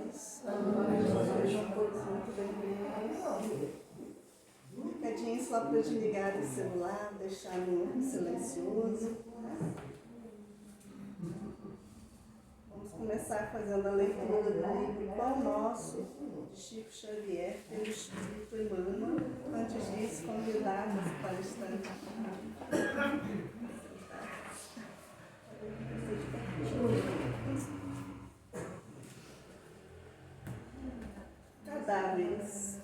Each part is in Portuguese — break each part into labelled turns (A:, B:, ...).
A: todos. Sejam todos muito bem-vindos. Recadinho só para desligar o celular, deixar no silencioso. Vamos começar fazendo a leitura do livro Pão Nosso, de Chico Xavier, pelo Espírito Emmanuel. Antes disso, convidar os palestrantes. Cadáveres.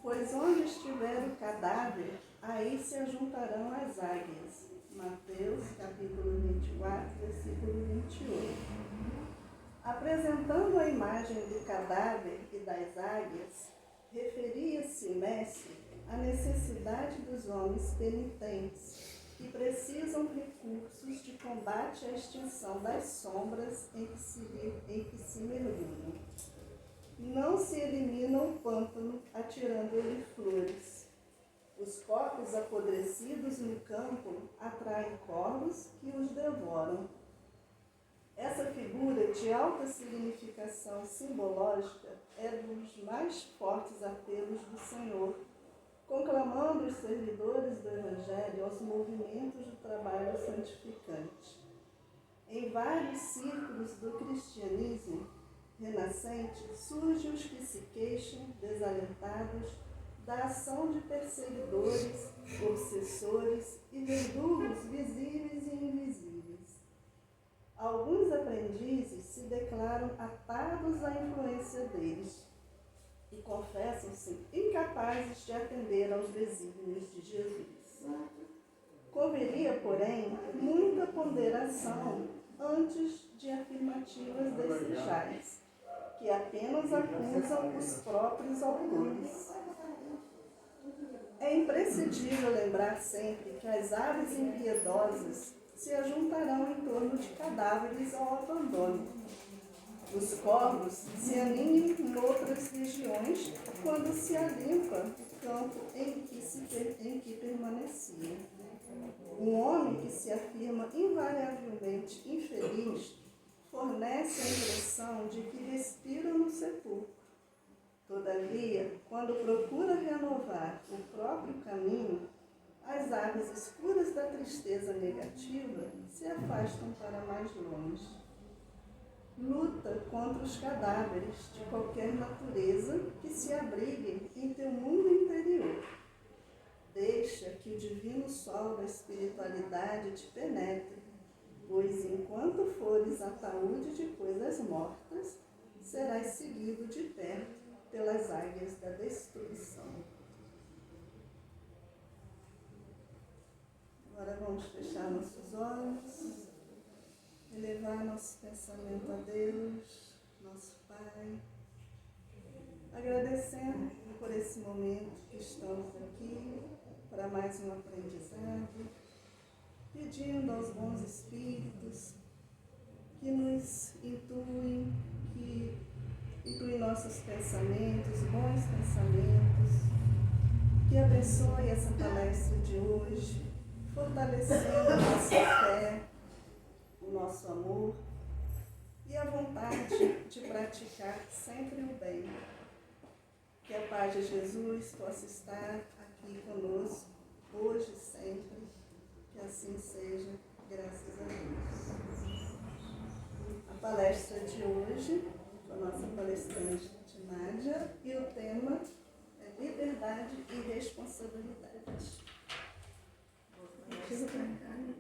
A: Pois onde estiver o cadáver, aí se ajuntarão as águias. Mateus, capítulo 24, versículo 28. Apresentando a imagem do cadáver e das águias, referia-se o mestre à necessidade dos homens penitentes, que precisam recursos de combate à extinção das sombras em que se mergulham. Não se elimina o pântano atirando-lhe flores. Os corpos apodrecidos no campo atraem corvos que os devoram. Essa figura de alta significação simbológica é dos mais fortes apelos do Senhor, conclamando os servidores do Evangelho aos movimentos do trabalho santificante. Em vários círculos do cristianismo renascente, surgem os que se queixam, desalentados, da ação de perseguidores, obsessores e verdugos visíveis e invisíveis. Alguns aprendizes se declaram atados à influência deles e confessam-se incapazes de atender aos desígnios de Jesus. Converia, porém, muita ponderação antes de afirmativas desejais, que apenas acusam os próprios autores. É imprescindível lembrar sempre que as aves impiedosas se ajuntarão em torno de cadáveres ao abandono. Os corvos se aninham em outras regiões quando se alimpa o campo em que permaneciam. Um homem que se afirma invariavelmente infeliz fornece a impressão de que respira no sepulcro. Todavia, quando procura renovar o próprio caminho, as aves escuras da tristeza negativa se afastam para mais longe. Luta contra os cadáveres de qualquer natureza que se abriguem em teu mundo interior. Deixa que o divino sol da espiritualidade te penetre, pois enquanto fores ataúde de coisas mortas, serás seguido de perto pelas águias da destruição. Agora vamos fechar nossos olhos, elevar nosso pensamento a Deus, nosso Pai, agradecendo por esse momento que estamos aqui para mais um aprendizado, pedindo aos bons espíritos que nos intuem, que intuem nossos pensamentos, bons pensamentos, que abençoe essa palestra de hoje, fortalecendo a nossa fé, o nosso amor e a vontade de praticar sempre o bem. Que a paz de Jesus possa estar aqui conosco, hoje e sempre. Que assim seja, graças a Deus. A palestra de hoje, com a nossa palestrante Nádia, e o tema é liberdade e responsabilidade. Chega pra cá, né?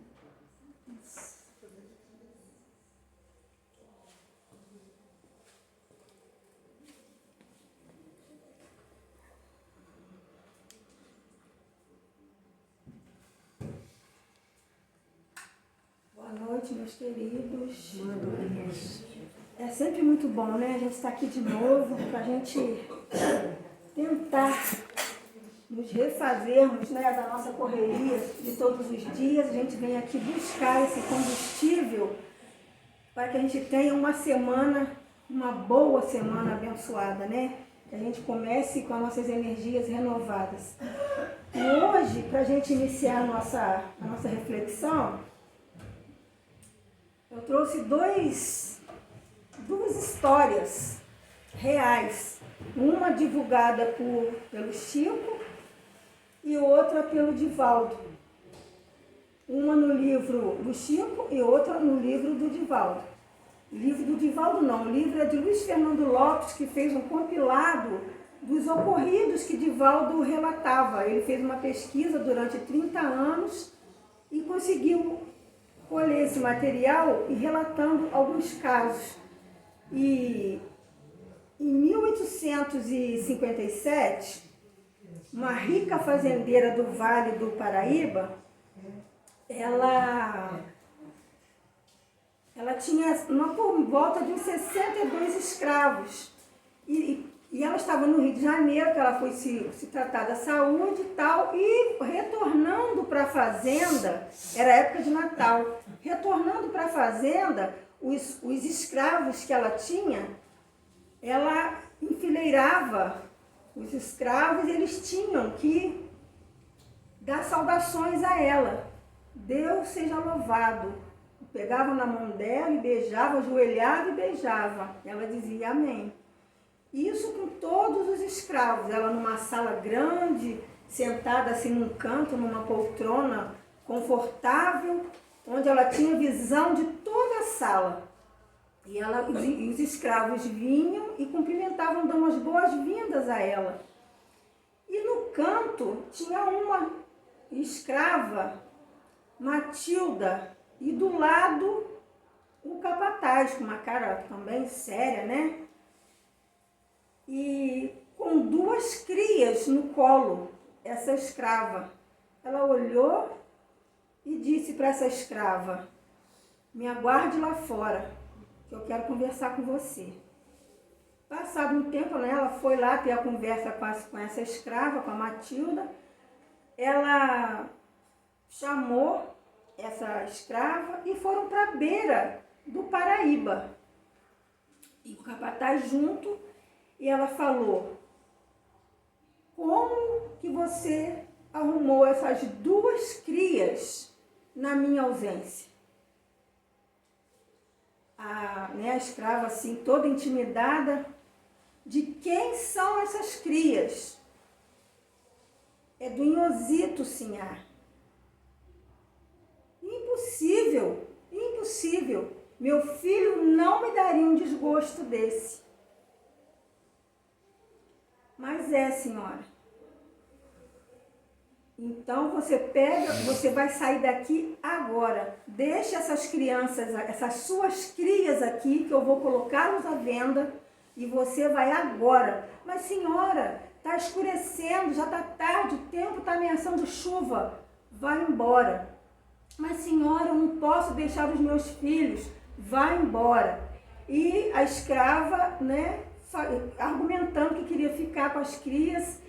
A: Isso.
B: Boa noite, meus queridos. Boa noite. É sempre muito bom, né? A gente está aqui de novo para a gente tentar nos refazermos, né, da nossa correria de todos os dias. A gente vem aqui buscar esse combustível para que a gente tenha uma semana, uma boa semana abençoada, né? Que a gente comece com as nossas energias renovadas. E hoje, para a gente iniciar a nossa reflexão, eu trouxe duas histórias reais. Uma divulgada pelo Chico e outra pelo Divaldo. Uma no livro do Chico e outra no livro do Divaldo. O livro do Divaldo não, o livro é de Luiz Fernando Lopes, que fez um compilado dos ocorridos que Divaldo relatava. Ele fez uma pesquisa durante 30 anos e conseguiu colher esse material e relatando alguns casos. E em 1857, uma rica fazendeira do Vale do Paraíba, ela tinha por volta de uns 62 escravos. E ela estava no Rio de Janeiro, que ela foi se tratar da saúde e tal, e retornando para a fazenda, era época de Natal, retornando para a fazenda, os escravos que ela tinha, ela enfileirava os escravos e eles tinham que dar saudações a ela. Deus seja louvado. Pegava na mão dela e beijava, ajoelhava e beijava. Ela dizia amém. Isso com todos os escravos. Ela numa sala grande, sentada assim num canto, numa poltrona confortável, onde ela tinha visão de toda a sala. E os escravos vinham e cumprimentavam, dando as boas-vindas a ela. E no canto tinha uma escrava, Matilda, e do lado o capataz, com uma cara também séria, né? E com duas crias no colo, essa escrava. Ela olhou e disse para essa escrava: me aguarde lá fora, que eu quero conversar com você. Passado um tempo, né, ela foi lá ter a conversa com essa escrava, com a Matilda. Ela chamou essa escrava e foram para a beira do Paraíba. E o capataz junto, e ela falou: como que você arrumou essas duas crias na minha ausência? A escrava, assim, toda intimidada: de quem são essas crias? É do Inhosito, sinhá. Impossível, impossível. Meu filho não me daria um desgosto desse. Mas senhora. Então você vai sair daqui agora. Deixe essas crianças, essas suas crias aqui, que eu vou colocá-los à venda, e você vai agora. Mas senhora, está escurecendo, já está tarde, o tempo está ameaçando chuva. Vai embora. Mas senhora, eu não posso deixar os meus filhos. Vai embora. E a escrava, né, argumentando que queria ficar com as crias,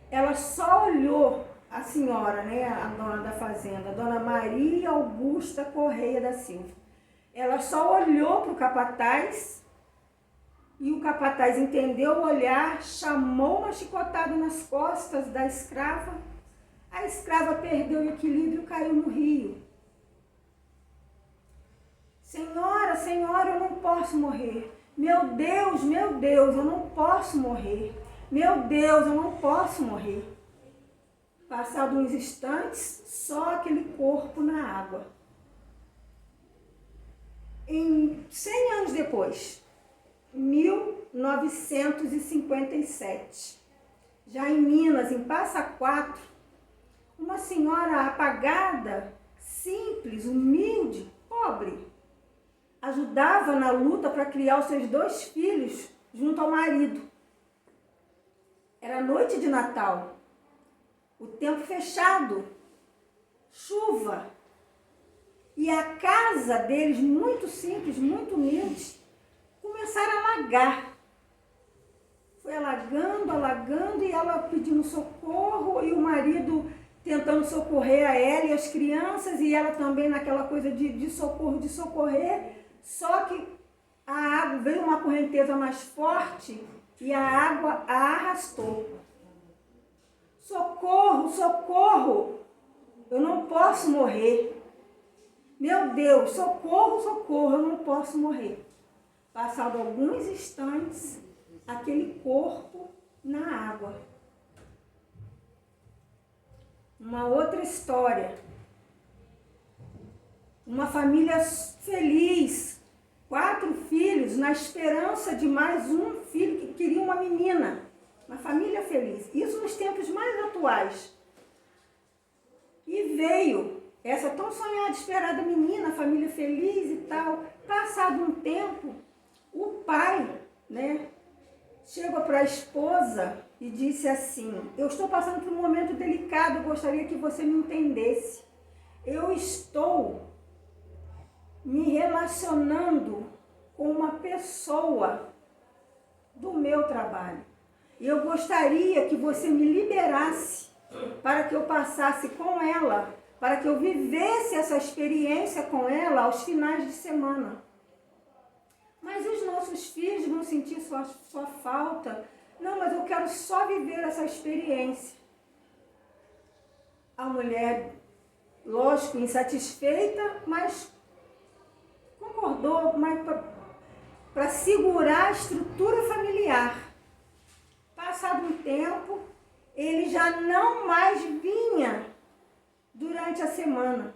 B: ela só olhou a senhora, né, a dona da fazenda, a dona Maria Augusta Correia da Silva. Ela só olhou para o capataz e o capataz entendeu o olhar, chamou uma chicotada nas costas da escrava. A escrava perdeu o equilíbrio e caiu no rio. Senhora, senhora, eu não posso morrer. Meu Deus, eu não posso morrer. Meu Deus, eu não posso morrer. Passado uns instantes, só aquele corpo na água. Em 100 anos depois, 1957, já em Minas, em Passa Quatro, uma senhora apagada, simples, humilde, pobre, ajudava na luta para criar os seus 2 filhos junto ao marido. Era noite de Natal, o tempo fechado, chuva, e a casa deles, muito simples, muito humilde, começaram a alagar. Foi alagando, e ela pedindo socorro, e o marido tentando socorrer a ela e as crianças, e ela também naquela coisa de socorro, de socorrer. Só que a água, veio uma correnteza mais forte e a água a arrastou. Socorro, socorro! Eu não posso morrer. Meu Deus, socorro, socorro, eu não posso morrer. Passado alguns instantes, aquele corpo na água. Uma outra história. Uma família feliz, 4 filhos, na esperança de mais um filho que queria uma menina. Uma família feliz. Isso nos tempos mais atuais. E veio essa tão sonhada, esperada menina, família feliz e tal. Passado um tempo, o pai, chegou para a esposa e disse assim: eu estou passando por um momento delicado, eu gostaria que você me entendesse. Eu estou me relacionando com uma pessoa do meu trabalho. E eu gostaria que você me liberasse para que eu passasse com ela, para que eu vivesse essa experiência com ela aos finais de semana. Mas os nossos filhos vão sentir sua falta. Não, mas eu quero só viver essa experiência. A mulher, lógico, insatisfeita, mas concordou, mas para segurar a estrutura familiar. Passado um tempo, ele já não mais vinha durante a semana.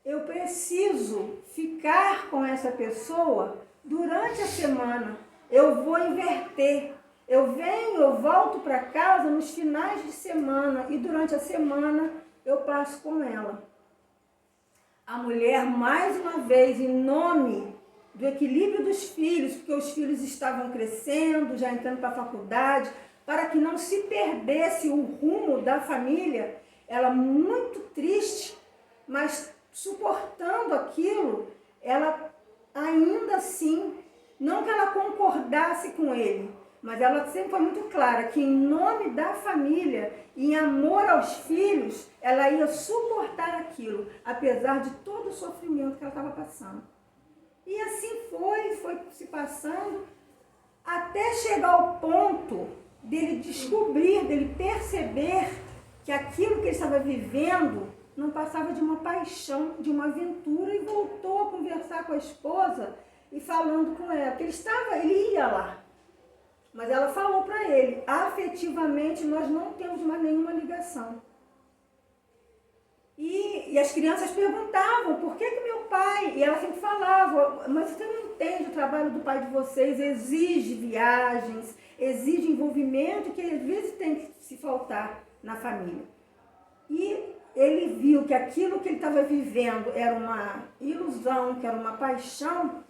B: Eu preciso ficar com essa pessoa durante a semana. Eu vou inverter. Eu venho, eu volto para casa nos finais de semana e durante a semana eu passo com ela. A mulher, mais uma vez, em nome do equilíbrio dos filhos, porque os filhos estavam crescendo, já entrando para a faculdade, para que não se perdesse o rumo da família, ela muito triste, mas suportando aquilo, ela ainda assim, não que ela concordasse com ele, mas ela sempre foi muito clara que em nome da família, em amor aos filhos, ela ia suportar aquilo, apesar de todo o sofrimento que ela estava passando. E assim foi se passando, até chegar ao ponto dele descobrir, dele perceber que aquilo que ele estava vivendo não passava de uma paixão, de uma aventura, e voltou a conversar com a esposa e falando com ela, porque ele ia lá. Mas ela falou para ele, afetivamente nós não temos mais nenhuma ligação. E as crianças perguntavam, por que meu pai? E ela sempre falava, mas você não entende, o trabalho do pai de vocês exige viagens, exige envolvimento, que às vezes tem que se faltar na família. E ele viu que aquilo que ele estava vivendo era uma ilusão, que era uma paixão,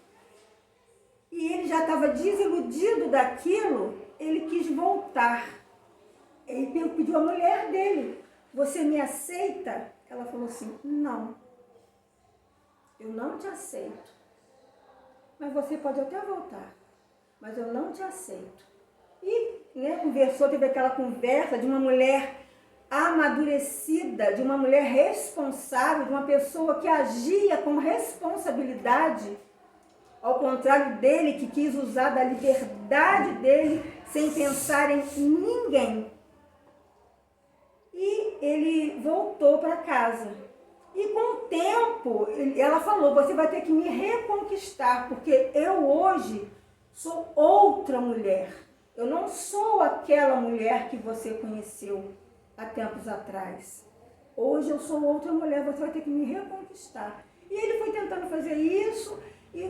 B: e ele já estava desiludido daquilo, ele quis voltar. Ele pediu à mulher dele, você me aceita? Ela falou assim, não, eu não te aceito, mas você pode até voltar, mas eu não te aceito. E conversou, teve aquela conversa de uma mulher amadurecida, de uma mulher responsável, de uma pessoa que agia com responsabilidade, ao contrário dele, que quis usar da liberdade dele sem pensar em ninguém. E ele voltou para casa. E com o tempo, ela falou, você vai ter que me reconquistar, porque eu hoje sou outra mulher. Eu não sou aquela mulher que você conheceu há tempos atrás. Hoje eu sou outra mulher, você vai ter que me reconquistar. E ele foi tentando fazer isso, e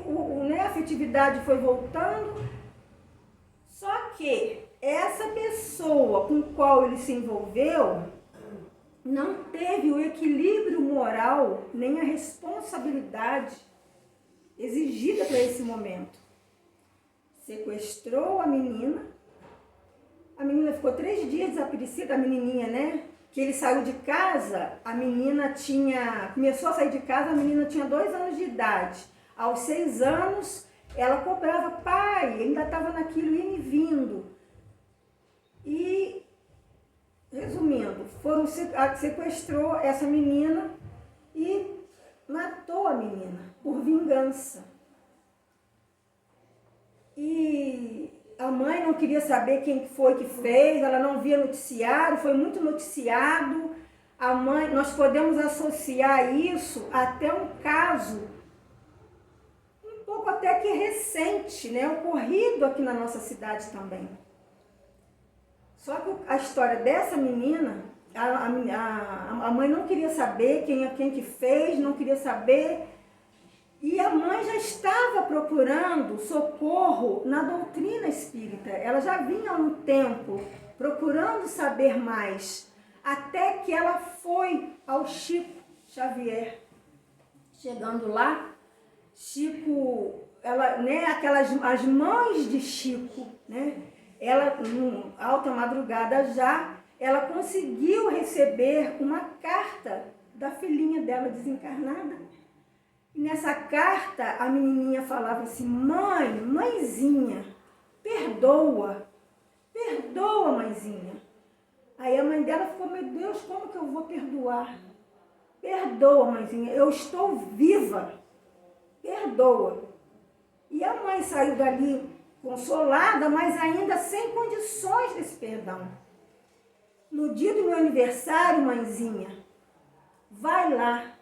B: a afetividade foi voltando. Só que essa pessoa com a qual ele se envolveu não teve o equilíbrio moral, nem a responsabilidade exigida para esse momento. Sequestrou a menina ficou 3 dias desaparecida, a menininha, que ele saiu de casa, a menina começou a sair de casa, a menina tinha 2 anos de idade. Aos 6 anos, ela cobrava, pai, ele ainda estava naquilo, indo e vindo. E, resumindo, sequestrou essa menina e matou a menina por vingança. E a mãe não queria saber quem foi que fez, ela não via noticiário, foi muito noticiado. A mãe, nós podemos associar isso até um caso um pouco até que recente, né, ocorrido aqui na nossa cidade também. Só que a história dessa menina, a mãe não queria saber quem que fez, não queria saber. E a mãe já estava procurando socorro na doutrina espírita. Ela já vinha há um tempo procurando saber mais, até que ela foi ao Chico Xavier. Chegando lá, Chico, ela, né, as mães de Chico, né, ela, alta madrugada já, ela conseguiu receber uma carta da filhinha dela desencarnada. E nessa carta, a menininha falava assim: mãezinha, perdoa, mãezinha. Aí a mãe dela ficou: meu Deus, como que eu vou perdoar? Perdoa, mãezinha, eu estou viva, perdoa. E a mãe saiu dali consolada, mas ainda sem condições desse perdão. No dia do meu aniversário, mãezinha, vai lá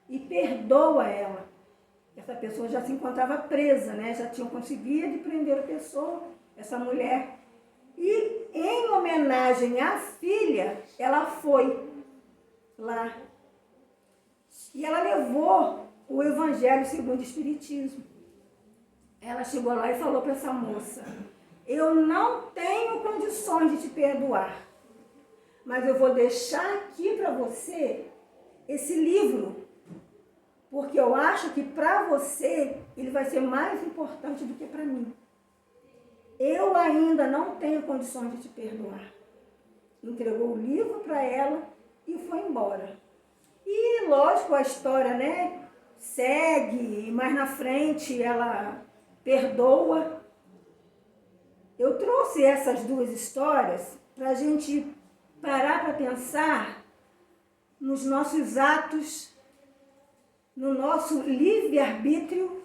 B: e perdoa ela. Essa pessoa já se encontrava presa, né? Já tinham conseguido prender a pessoa, essa mulher. E em homenagem à filha, ela foi lá. E ela levou o Evangelho segundo o Espiritismo. Ela chegou lá e falou para essa moça: eu não tenho condições de te perdoar, mas eu vou deixar aqui para você esse livro, porque eu acho que para você ele vai ser mais importante do que para mim. Eu ainda não tenho condições de te perdoar. Entregou o livro para ela e foi embora. E lógico, a história, né, segue, e mais na frente ela perdoa. Eu trouxe essas duas histórias para a gente parar para pensar nos nossos atos, no nosso livre-arbítrio.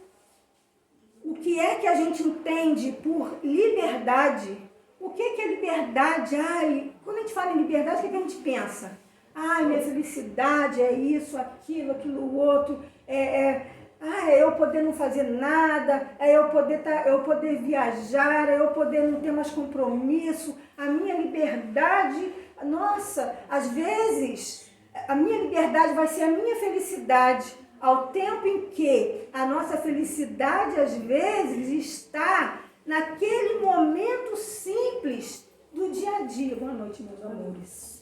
B: O que é que a gente entende por liberdade? O que é liberdade? Quando a gente fala em liberdade, o que a gente pensa? Minha felicidade é isso, aquilo outro, eu poder não fazer nada, eu poder viajar, eu poder não ter mais compromisso, a minha liberdade, nossa, às vezes a minha liberdade vai ser a minha felicidade, ao tempo em que a nossa felicidade às vezes está naquele momento simples do dia a dia. Boa noite, meus amores.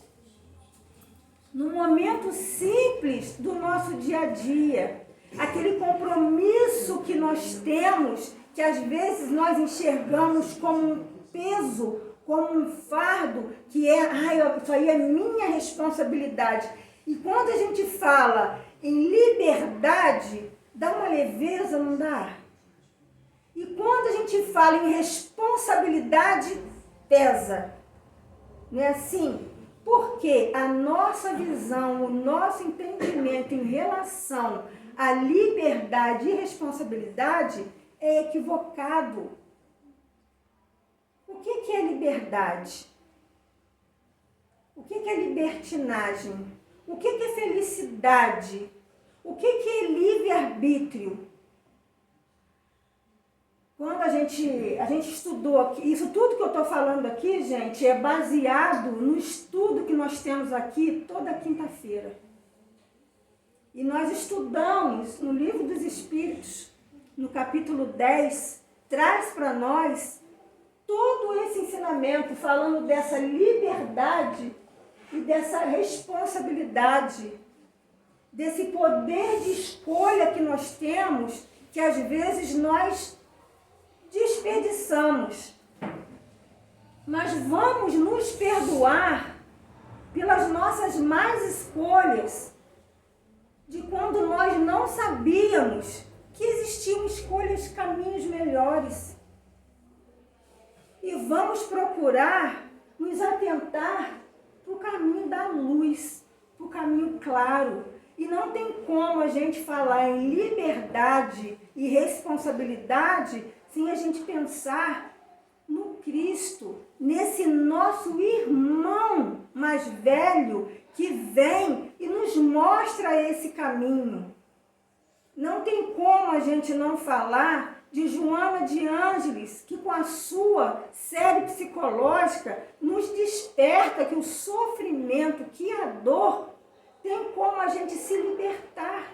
B: No momento simples do nosso dia a dia, aquele compromisso que nós temos, que às vezes nós enxergamos como um peso, como um fardo, que isso aí é minha responsabilidade. E quando a gente fala em liberdade, dá uma leveza, não dá? E quando a gente fala em responsabilidade, pesa. Não é assim? Porque a nossa visão, o nosso entendimento em relação à liberdade e responsabilidade é equivocado. O que é liberdade? O que é libertinagem? O que é felicidade? O que é livre-arbítrio? Quando a gente estudou aqui, isso tudo que eu estou falando aqui, gente, é baseado no estudo que nós temos aqui toda quinta-feira. E nós estudamos no Livro dos Espíritos, no capítulo 10, traz para nós todo esse ensinamento falando dessa liberdade e dessa responsabilidade, desse poder de escolha que nós temos, que às vezes nós desperdiçamos. Mas vamos nos perdoar pelas nossas más escolhas, de quando nós não sabíamos que existiam escolhas, caminhos melhores. E vamos procurar nos atentar para o caminho da luz, para o caminho claro. E não tem como a gente falar em liberdade e responsabilidade sem a gente pensar no Cristo, nesse nosso irmão mais velho que vem e nos mostra esse caminho. Não tem como a gente não falar de Joana de Ângeles, que com a sua série psicológica nos desperta que o sofrimento, que a dor, tem como a gente se libertar.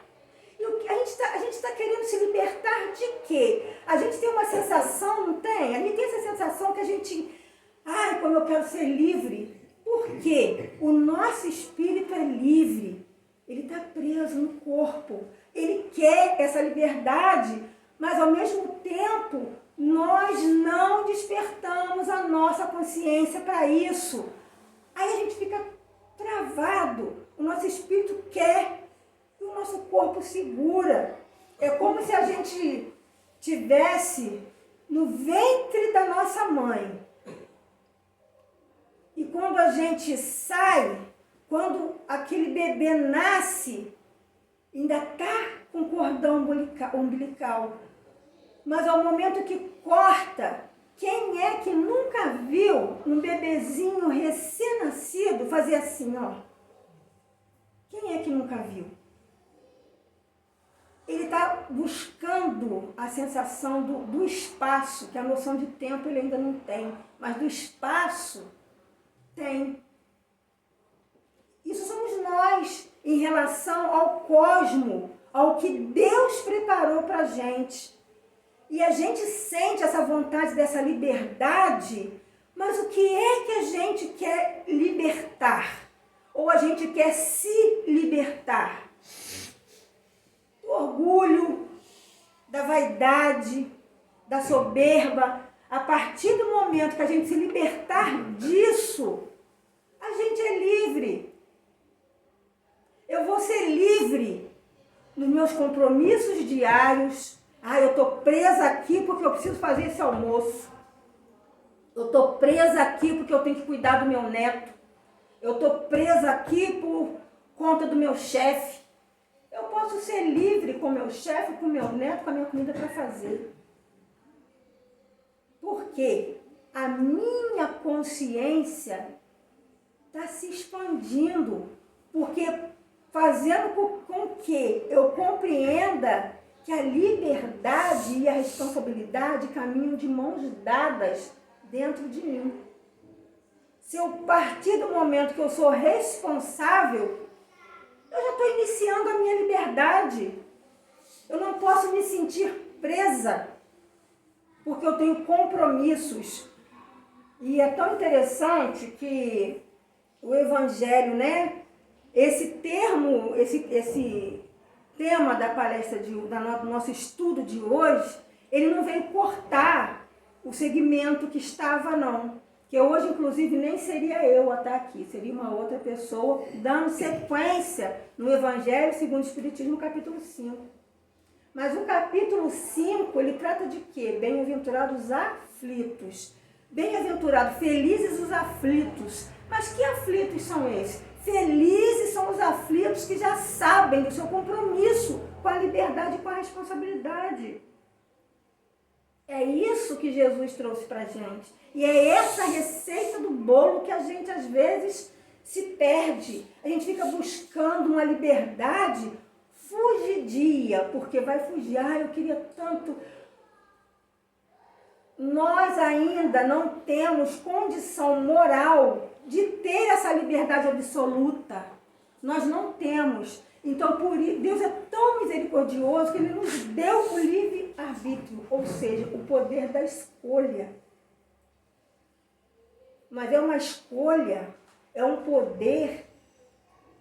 B: E a gente está querendo se libertar de quê? A gente tem uma sensação, não tem? A gente tem essa sensação que a gente, como eu quero ser livre. Por quê? O nosso espírito é livre. Ele está preso no corpo. Ele quer essa liberdade, mas ao mesmo tempo nós não despertamos a nossa consciência para isso. Aí a gente fica travado. O nosso espírito quer e o nosso corpo segura. É como se a gente tivesse no ventre da nossa mãe. E quando a gente sai, quando aquele bebê nasce, ainda está com cordão umbilical. Mas ao momento que corta, quem é que nunca viu um bebezinho recém-nascido fazer assim, ó? Quem é que nunca viu? Ele está buscando a sensação do espaço, que a noção de tempo ele ainda não tem, mas do espaço tem. Isso somos nós em relação ao cosmo, ao que Deus preparou para a gente. E a gente sente essa vontade dessa liberdade, mas o que é que a gente quer libertar? Ou a gente quer se libertar? Do orgulho, da vaidade, da soberba. A partir do momento que a gente se libertar disso, a gente é livre. Eu vou ser livre nos meus compromissos diários. Eu estou presa aqui porque eu preciso fazer esse almoço. Eu estou presa aqui porque eu tenho que cuidar do meu neto. Eu estou presa aqui por conta do meu chefe. Eu posso ser livre com o meu chefe, com o meu neto, com a minha comida para fazer. Porque a minha consciência está se expandindo. Porque fazendo com que eu compreenda que a liberdade e a responsabilidade caminham de mãos dadas dentro de mim. Se eu partir do momento que eu sou responsável, eu já estou iniciando a minha liberdade. Eu não posso me sentir presa, porque eu tenho compromissos. E é tão interessante que o Evangelho, né? Esse termo, esse tema da palestra, do nosso estudo de hoje, ele não vem cortar o segmento que estava, não. Que hoje, inclusive, nem seria eu a estar aqui, seria uma outra pessoa, dando sequência no Evangelho segundo o Espiritismo, capítulo 5. Mas o capítulo 5, ele trata de quê? Bem-aventurados aflitos. Bem-aventurados, felizes os aflitos. Mas que aflitos são esses? Felizes são os aflitos que já sabem do seu compromisso com a liberdade e com a responsabilidade. É isso que Jesus trouxe para a gente. E é essa receita do bolo que a gente, às vezes, se perde. A gente fica buscando uma liberdade fugidia, porque vai fugir. Eu queria tanto. Nós ainda não temos condição moral de ter essa liberdade absoluta. Nós não temos. Então, por isso, Deus é tão misericordioso que Ele nos deu o livre-arbítrio, ou seja, o poder da escolha. Mas é uma escolha, é um poder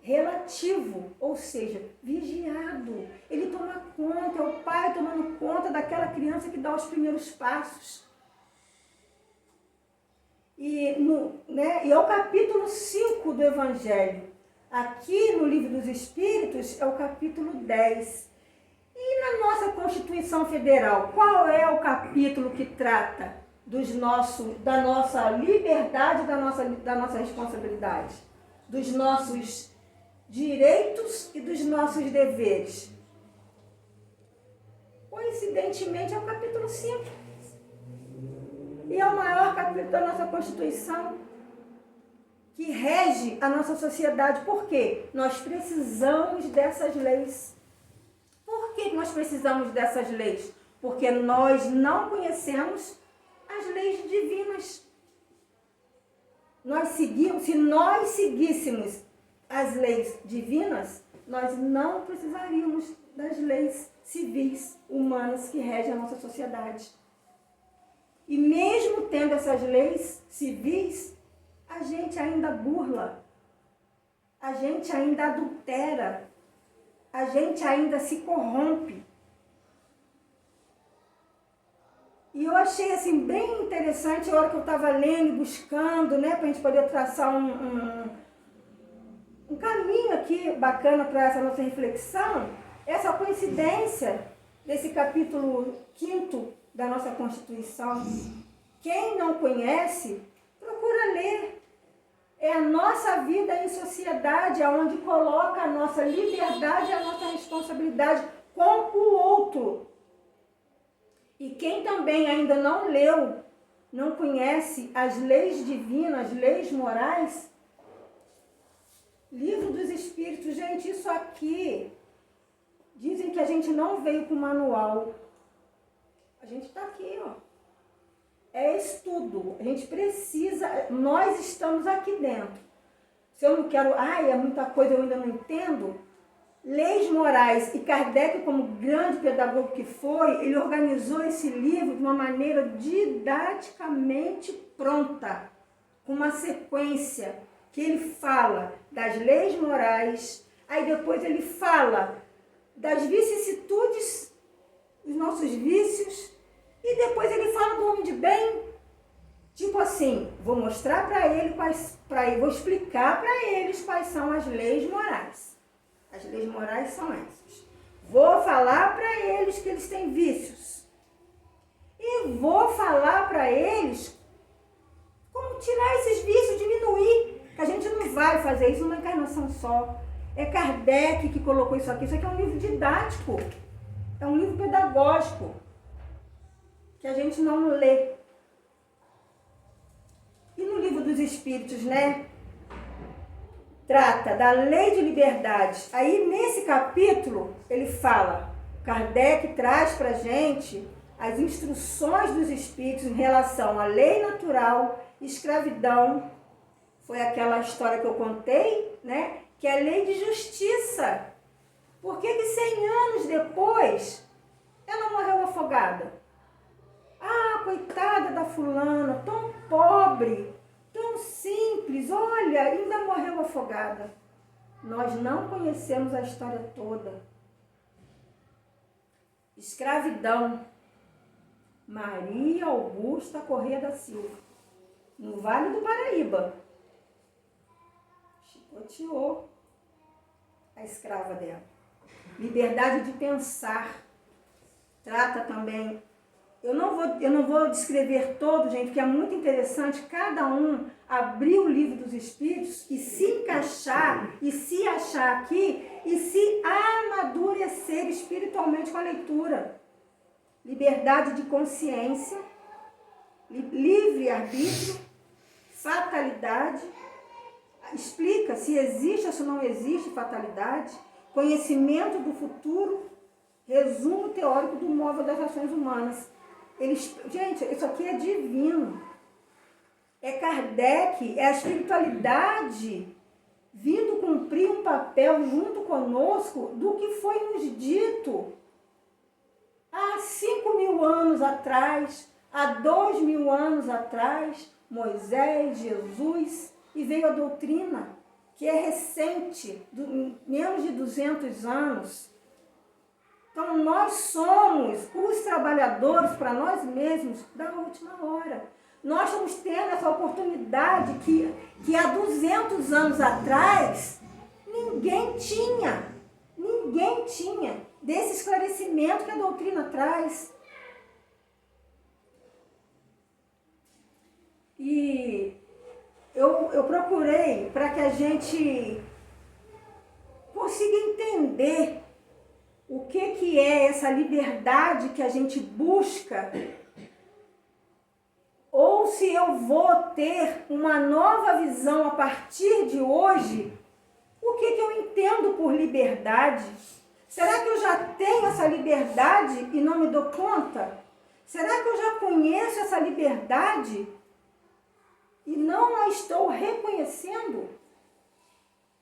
B: relativo, ou seja, vigiado. Ele toma conta, é o pai tomando conta daquela criança que dá os primeiros passos. E é o capítulo 5 do Evangelho. Aqui no Livro dos Espíritos é o capítulo 10. E na nossa Constituição Federal, qual é o capítulo que trata da nossa liberdade, da nossa responsabilidade? Dos nossos direitos e dos nossos deveres? Coincidentemente é o capítulo 5. E é o maior capítulo da nossa Constituição, que rege a nossa sociedade. Por quê? Nós precisamos dessas leis. Por que nós precisamos dessas leis? porque nós não conhecemos as leis divinas. Se nós seguíssemos as leis divinas, nós não precisaríamos das leis civis humanas que regem a nossa sociedade. E mesmo tendo essas leis civis, a gente ainda burla, a gente ainda adultera, a gente ainda se corrompe. E eu achei assim bem interessante a hora que eu estava lendo, buscando, né, para a gente poder traçar um caminho aqui bacana para essa nossa reflexão, essa coincidência desse capítulo 5º da nossa Constituição. Quem não conhece, procura ler. É a nossa vida em sociedade, onde coloca a nossa liberdade e a nossa responsabilidade com o outro. E quem também ainda não leu, não conhece as leis divinas, as leis morais, Livro dos Espíritos, gente, isso aqui, dizem que a gente não veio com manual. A gente está aqui, ó. É estudo. A gente precisa, nós estamos aqui dentro. Se eu não quero, é muita coisa, eu ainda não entendo. Leis morais, e Kardec, como grande pedagogo que foi, ele organizou esse livro de uma maneira didaticamente pronta, com uma sequência, que ele fala das leis morais, aí depois ele fala das vicissitudes, dos nossos vícios, e depois ele fala do homem de bem. Tipo assim, vou mostrar para ele vou explicar para eles quais são as leis morais. As leis morais são essas. Vou falar para eles que eles têm vícios. E vou falar para eles como tirar esses vícios, diminuir. Que a gente não vai fazer isso numa encarnação só. É Kardec que colocou isso aqui. Isso aqui é um livro didático. É um livro pedagógico. Que a gente não lê. E no Livro dos Espíritos, né? Trata da lei de liberdade. Aí, nesse capítulo, ele fala, Kardec traz para a gente as instruções dos espíritos em relação à lei natural, escravidão, foi aquela história que eu contei, né? Que é a lei de justiça. Por que 100 anos depois, ela morreu afogada? Coitada da fulana, tão pobre, tão simples, olha, ainda morreu afogada. Nós não conhecemos a história toda. Escravidão. Maria Augusta Corrêa da Silva, no Vale do Paraíba. Chicoteou a escrava dela. Liberdade de pensar. Trata também. Eu não vou descrever todo, gente, porque é muito interessante cada um abrir o Livro dos Espíritos e se encaixar e se achar aqui e se amadurecer espiritualmente com a leitura. Liberdade de consciência, livre-arbítrio, fatalidade, explica se existe ou se não existe fatalidade, conhecimento do futuro, resumo teórico do móvel das ações humanas. Gente, isso aqui é divino. É Kardec, é a espiritualidade vindo cumprir um papel junto conosco do que foi nos dito há 5.000 anos atrás, há 2.000 anos atrás, Moisés, Jesus, e veio a doutrina, que é recente, menos de 200 anos. Então, nós somos os trabalhadores para nós mesmos da última hora. Nós estamos tendo essa oportunidade que há 200 anos atrás ninguém tinha desse esclarecimento que a doutrina traz. E eu procurei para que a gente consiga entender o que é essa liberdade que a gente busca, ou se eu vou ter uma nova visão a partir de hoje, o que eu entendo por liberdade. Será que eu já tenho essa liberdade e não me dou conta? Será que eu já conheço essa liberdade e não a estou reconhecendo?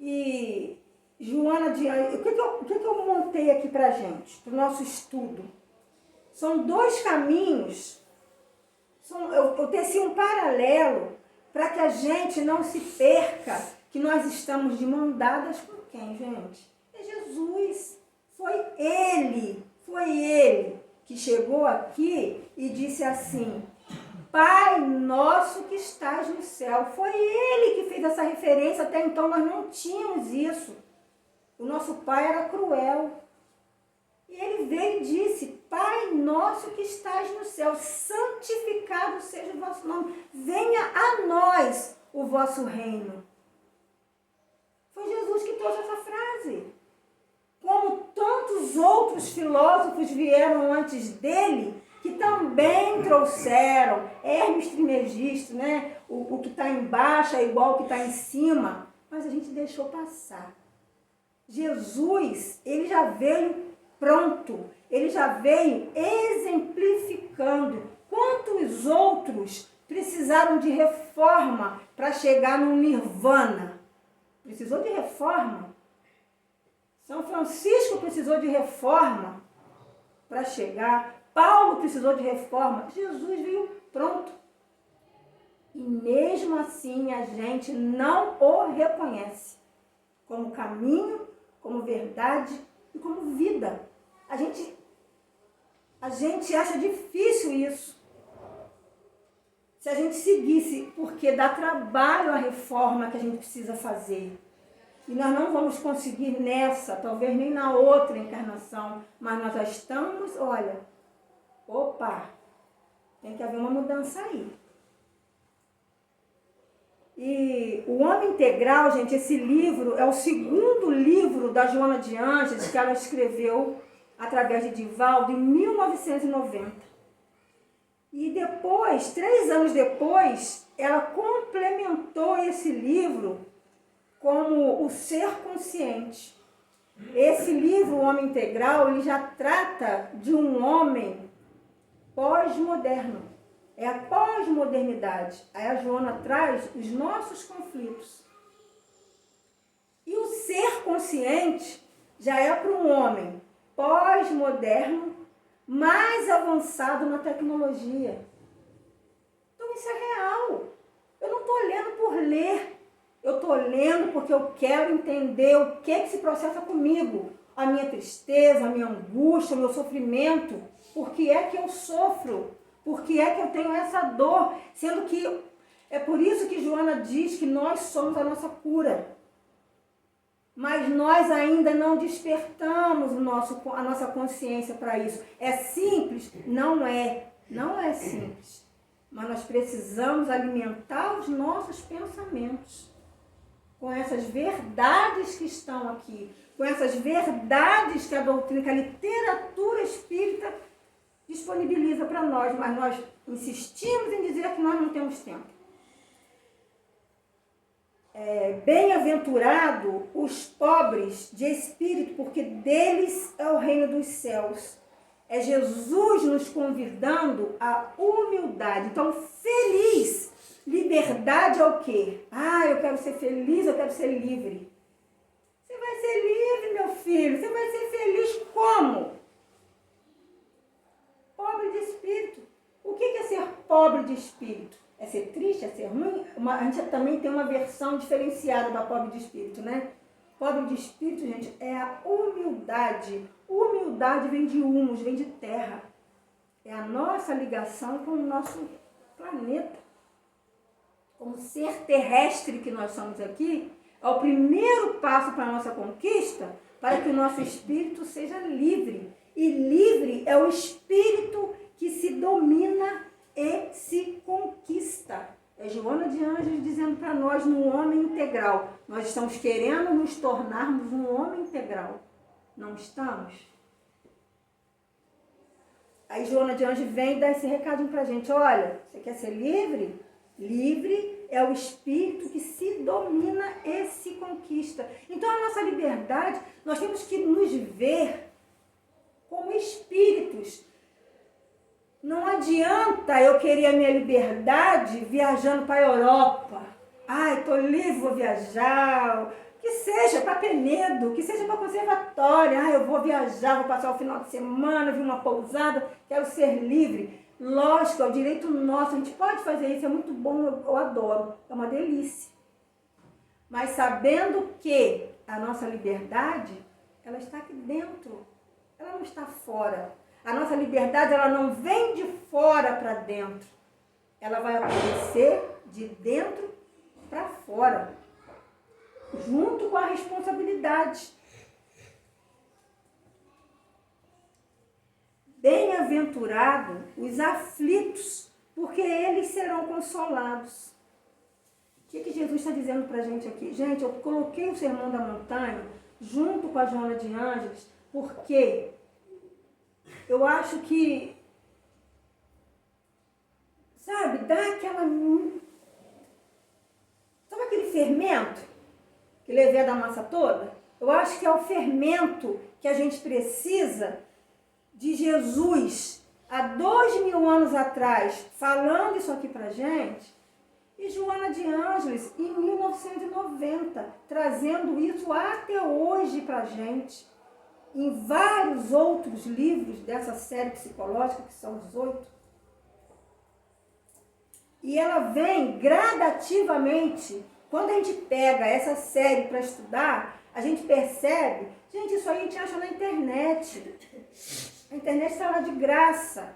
B: E Joana de Ângeles, o que eu montei aqui para a gente, para o nosso estudo? São dois caminhos, eu teci um paralelo para que a gente não se perca, que nós estamos de mão dadas com quem, gente? É Jesus. Foi Ele que chegou aqui e disse assim, Pai nosso que estás no céu. Foi Ele que fez essa referência, até então nós não tínhamos isso. O nosso pai era cruel. E Ele veio e disse, Pai nosso que estás no céu, santificado seja o vosso nome. Venha a nós o vosso reino. Foi Jesus que trouxe essa frase. Como tantos outros filósofos vieram antes dele, que também trouxeram, Hermes Trismegisto, né? O que está embaixo é igual ao que está em cima, mas a gente deixou passar. Jesus, ele já veio pronto, ele já veio exemplificando. Quantos outros precisaram de reforma para chegar no nirvana? Precisou de reforma. São Francisco precisou de reforma para chegar. Paulo precisou de reforma. Jesus veio pronto. E mesmo assim a gente não o reconhece como caminho, como verdade e como vida. A gente acha difícil isso. Se a gente seguisse, porque dá trabalho a reforma que a gente precisa fazer. E nós não vamos conseguir nessa, talvez nem na outra encarnação, mas nós já estamos, olha, tem que haver uma mudança aí. E o Homem Integral, gente, esse livro é o segundo livro da Joana de Ângeles que ela escreveu através de Divaldo em 1990. E depois, 3 anos depois, ela complementou esse livro como o ser consciente. Esse livro, O Homem Integral, ele já trata de um homem pós-moderno. É a pós-modernidade. Aí a Joana traz os nossos conflitos. E o ser consciente já é para um homem pós-moderno, mais avançado na tecnologia. Então isso é real. Eu não estou lendo por ler. Eu estou lendo porque eu quero entender o que se processa comigo. A minha tristeza, a minha angústia, o meu sofrimento. Por que é que eu sofro? Por que é que eu tenho essa dor? Sendo que é por isso que Joana diz que nós somos a nossa cura. Mas nós ainda não despertamos a nossa consciência para isso. É simples? Não é. Não é simples. Mas nós precisamos alimentar os nossos pensamentos com essas verdades que estão aqui, com essas verdades que a doutrina, que a literatura espírita disponibiliza para nós, mas nós insistimos em dizer que nós não temos tempo. Bem-aventurado os pobres de espírito, porque deles é o reino dos céus. É Jesus nos convidando à humildade. Então, feliz. Liberdade é o quê? Eu quero ser feliz, eu quero ser livre. Você vai ser livre, meu filho. Você vai ser feliz como? Pobre de espírito. O que é ser pobre de espírito? É ser triste? É ser ruim? A gente também tem uma versão diferenciada da pobre de espírito, né? Pobre de espírito, gente, é a humildade. Humildade vem de humus, vem de terra. É a nossa ligação com o nosso planeta. Como ser terrestre que nós somos aqui, é o primeiro passo para a nossa conquista, para que o nosso espírito seja livre. E livre é o espírito que se domina e se conquista. É Joana de Ângeles dizendo para nós no homem integral. Nós estamos querendo nos tornarmos um homem integral. Não estamos? Aí Joana de Ângeles vem e dá esse recadinho para a gente. Olha, você quer ser livre? Livre é o espírito que se domina e se conquista. Então, a nossa liberdade, nós temos que nos ver como espíritos. Não adianta eu querer a minha liberdade viajando para a Europa. Ai, estou livre, vou viajar. Que seja para Penedo, que seja para conservatório. Ai, eu vou viajar, vou passar o final de semana, vir uma pousada, quero ser livre. Lógico, é o direito nosso, a gente pode fazer isso, é muito bom, eu adoro, é uma delícia. Mas sabendo que a nossa liberdade, ela está aqui dentro, ela não está fora. A nossa liberdade, ela não vem de fora para dentro, ela vai acontecer de dentro para fora, junto com a responsabilidade. Bem-aventurados os aflitos, porque eles serão consolados. O que Jesus está dizendo para a gente aqui? Gente, eu coloquei o Sermão da Montanha junto com a Joana de Ângeles, porque eu acho que, sabe, dá aquela... Sabe aquele fermento que levei da massa toda? Eu acho que é o fermento que a gente precisa de Jesus, há 2000 anos atrás, falando isso aqui pra gente, e Joana de Ângeles, em 1990, trazendo isso até hoje pra gente, em vários outros livros dessa série psicológica, que são os 8. E ela vem gradativamente, quando a gente pega essa série para estudar, a gente percebe, gente, isso aí a gente acha na internet. A internet está lá de graça.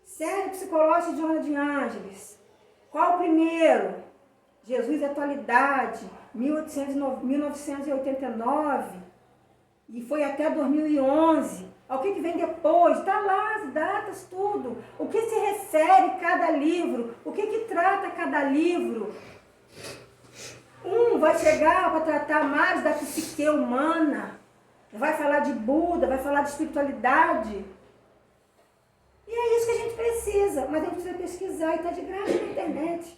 B: Série psicológica de Joana de Ângeles. Qual o primeiro? Jesus e Atualidade, 1989. E foi até 2011. O que vem depois? Está lá as datas, tudo. O que se refere cada livro? O que trata cada livro? Um vai chegar para tratar mais da psique humana. Vai falar de Buda, vai falar de espiritualidade. E é isso que a gente precisa. Mas a gente precisa pesquisar e está de graça na internet.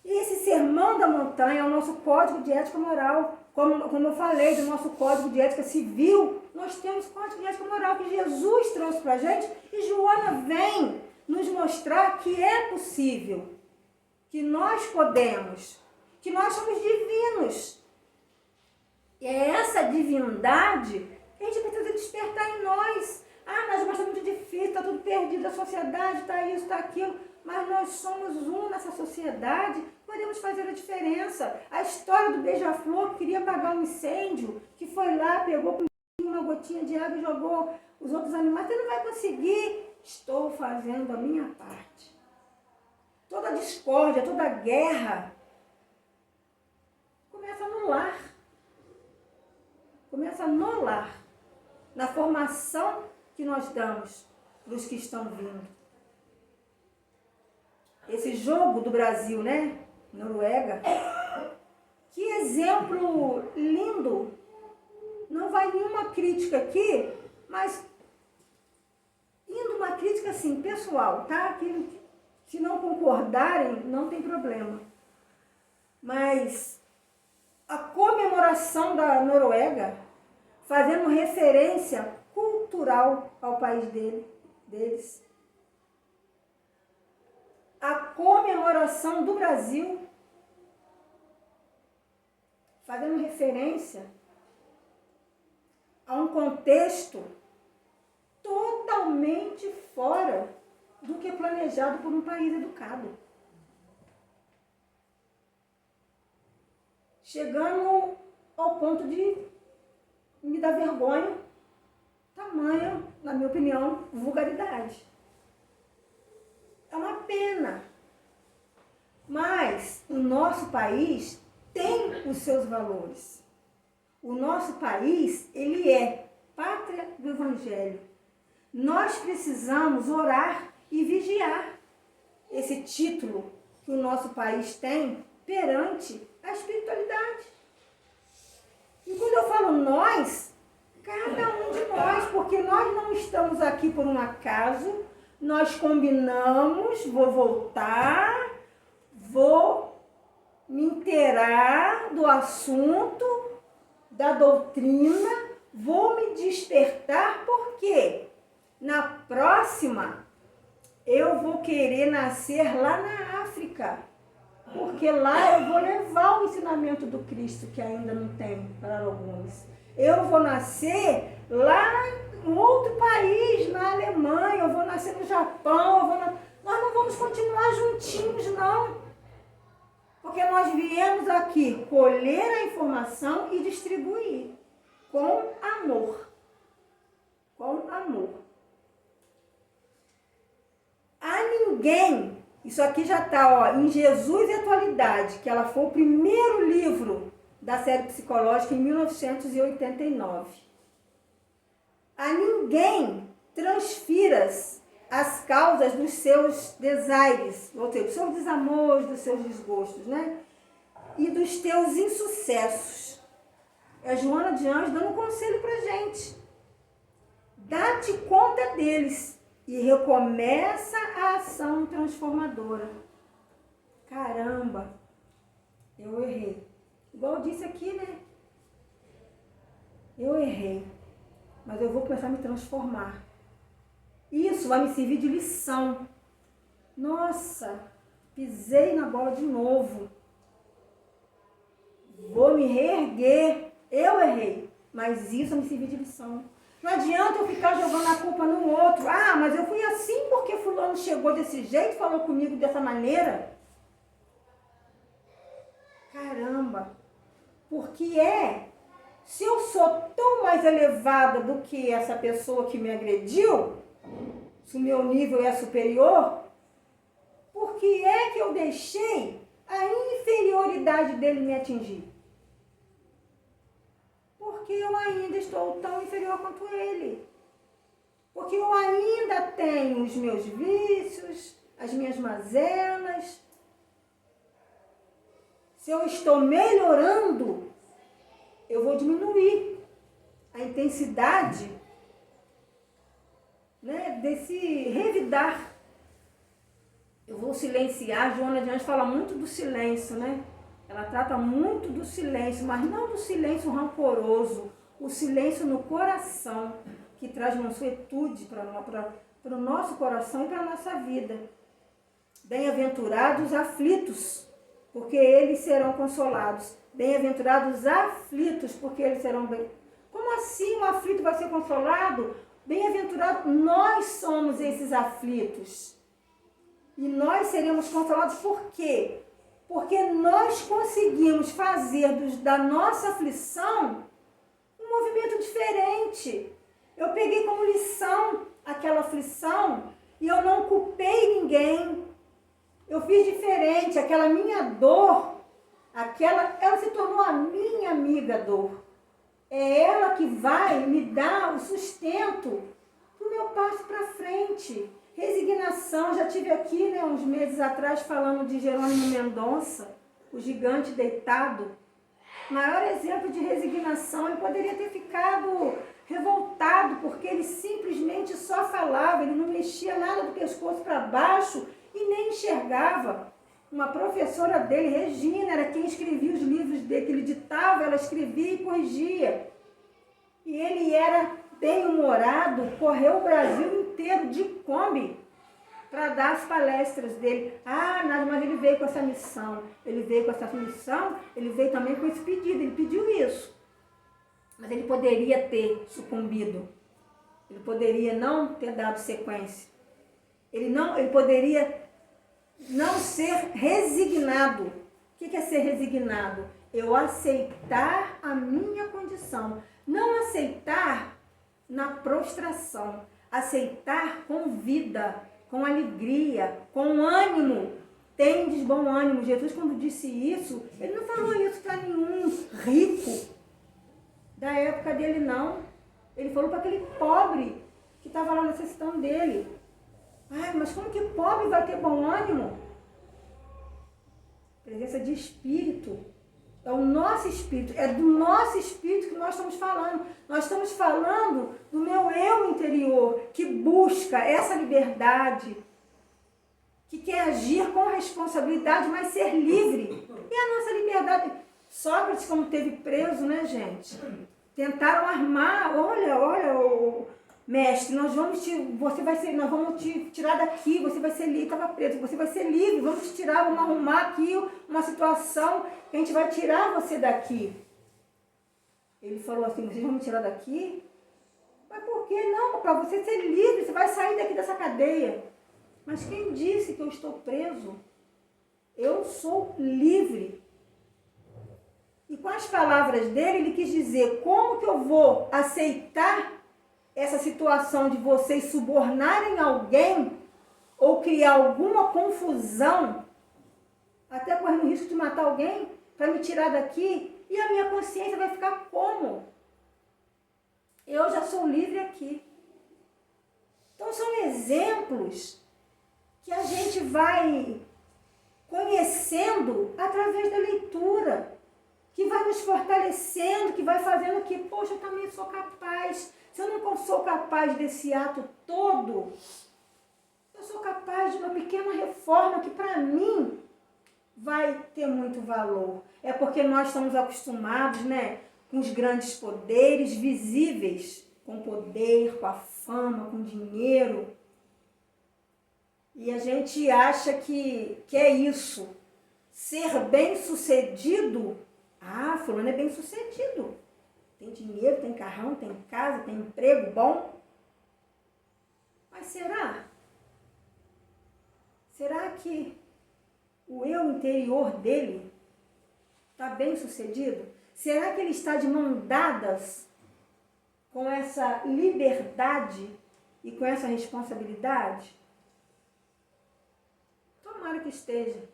B: E esse Sermão da Montanha é o nosso código de ética moral. Como eu falei do nosso código de ética civil, nós temos código de ética moral que Jesus trouxe para a gente. E Joana vem nos mostrar que é possível. Que nós podemos. Que nós somos divinos. E é essa divindade que a gente precisa despertar em nós. Mas é muito difícil, está tudo perdido, a sociedade está isso, está aquilo. Mas nós somos um nessa sociedade, podemos fazer a diferença. A história do beija-flor que queria apagar um incêndio, que foi lá, pegou uma gotinha de água e jogou os outros animais. Você não vai conseguir. Estou fazendo a minha parte. Toda discórdia, toda guerra começa no lar. Começa no lar, na formação que nós damos para os que estão vindo. Esse jogo do Brasil, né? Noruega. Que exemplo lindo. Não vai nenhuma crítica aqui, mas indo uma crítica assim, pessoal, tá? Que, se não concordarem, não tem problema. Mas a comemoração da Noruega, fazendo referência cultural ao país deles. A comemoração do Brasil, fazendo referência a um contexto totalmente fora do que é planejado por um país educado. Chegando ao ponto de me dar vergonha, tamanha, na minha opinião, vulgaridade. É uma pena. Mas o nosso país tem os seus valores. O nosso país, ele é pátria do Evangelho. Nós precisamos orar e vigiar esse título que o nosso país tem perante a espiritualidade. E quando eu falo nós, cada um de nós, porque nós não estamos aqui por um acaso, nós combinamos, vou voltar, lembrar do assunto, da doutrina, vou me despertar, porque na próxima eu vou querer nascer lá na África, porque lá eu vou levar o ensinamento do Cristo, que ainda não tem para alguns. Eu vou nascer lá em outro país, na Alemanha, eu vou nascer no Japão, nós não vamos continuar juntinhos, não. Porque nós viemos aqui colher a informação e distribuir com amor. Com amor. A ninguém, isso aqui já está em Jesus e Atualidade, que ela foi o primeiro livro da série psicológica em 1989. A ninguém transfiras as causas dos seus desaires, ou seja, dos seus desamores, dos seus desgostos, né? E dos teus insucessos. É a Joana de Anjos dando um conselho pra gente. Dá-te conta deles e recomeça a ação transformadora. Caramba, eu errei. Igual eu disse aqui, né? Eu errei, mas eu vou começar a me transformar. Isso vai me servir de lição. Nossa, pisei na bola de novo. Vou me reerguer. Eu errei, mas isso vai me servir de lição. Não adianta eu ficar jogando a culpa no outro. Ah, mas eu fui assim porque fulano chegou desse jeito, falou comigo dessa maneira. Caramba, porque se eu sou tão mais elevada do que essa pessoa que me agrediu, se o meu nível é superior, por que é que eu deixei a inferioridade dele me atingir? Porque eu ainda estou tão inferior quanto ele. Porque eu ainda tenho os meus vícios, as minhas mazelas. Se eu estou melhorando, eu vou diminuir a intensidade, né, desse revidar. Eu vou silenciar. Joana de Anjos fala muito do silêncio, né? Ela trata muito do silêncio, mas não do silêncio rancoroso, o silêncio no coração, que traz mansuetude para o nosso coração e para a nossa vida. Bem-aventurados os aflitos, porque eles serão consolados. Bem-aventurados os aflitos, porque eles serão bem. Como assim um aflito vai ser consolado? Bem-aventurado, nós somos esses aflitos. E nós seremos consolados por quê? Porque nós conseguimos fazer da nossa aflição um movimento diferente. Eu peguei como lição aquela aflição e eu não culpei ninguém. Eu fiz diferente. Aquela minha dor, ela se tornou a minha amiga dor. É ela que vai me dar o sustento para o meu passo para frente. Resignação, já tive aqui, né, uns meses atrás falando de Jerônimo Mendonça, o gigante deitado. Maior exemplo de resignação. Ele poderia ter ficado revoltado, porque ele simplesmente só falava, ele não mexia nada do pescoço para baixo e nem enxergava. Uma professora dele, Regina, era quem escrevia os livros dele, que ele ditava, ela escrevia e corrigia. E ele era bem-humorado, correu o Brasil inteiro de Kombi para dar as palestras dele. Ah, mas ele veio com essa missão. Ele veio com essa missão, ele veio também com esse pedido, ele pediu isso. Mas ele poderia ter sucumbido. Ele poderia não ter dado sequência. Ele poderia não ser resignado. O que é ser resignado? Eu aceitar a minha condição. Não aceitar na prostração. Aceitar com vida, com alegria, com ânimo. Tendes bom ânimo. Jesus, quando disse isso, ele não falou isso para nenhum rico da época dele, não. Ele falou para aquele pobre que estava lá necessitando dele. Ai, mas como que pobre vai ter bom ânimo? Presença de espírito. É o nosso espírito, é do nosso espírito que nós estamos falando. Nós estamos falando do meu eu interior, que busca essa liberdade, que quer agir com responsabilidade, mas ser livre. E a nossa liberdade? Sócrates, como teve preso, né, gente? Tentaram armar, olha, mestre, nós vamos te tirar daqui, você vai ser livre, estava preso, você vai ser livre, vamos te tirar, vamos arrumar aqui uma situação que a gente vai tirar você daqui. Ele falou assim, vocês vão me tirar daqui? Mas por que não? Para você ser livre, você vai sair daqui dessa cadeia. Mas quem disse que eu estou preso? Eu sou livre. E com as palavras dele, ele quis dizer, como que eu vou aceitar essa situação de vocês subornarem alguém ou criar alguma confusão, até correndo o risco de matar alguém, para me tirar daqui, e a minha consciência vai ficar como? Eu já sou livre aqui. Então são exemplos que a gente vai conhecendo através da leitura, que vai nos fortalecendo, que vai fazendo que, poxa, eu também sou capaz. Se eu não sou capaz desse ato todo, eu sou capaz de uma pequena reforma que para mim vai ter muito valor. É porque nós estamos acostumados, né, com os grandes poderes visíveis, com poder, com a fama, com dinheiro. E a gente acha que é isso. Ser bem-sucedido. Ah, fulano é bem-sucedido. Tem dinheiro, tem carrão, tem casa, tem emprego bom. Mas será? Será que o eu interior dele está bem-sucedido? Será que ele está de mão dadas com essa liberdade e com essa responsabilidade? Tomara que esteja.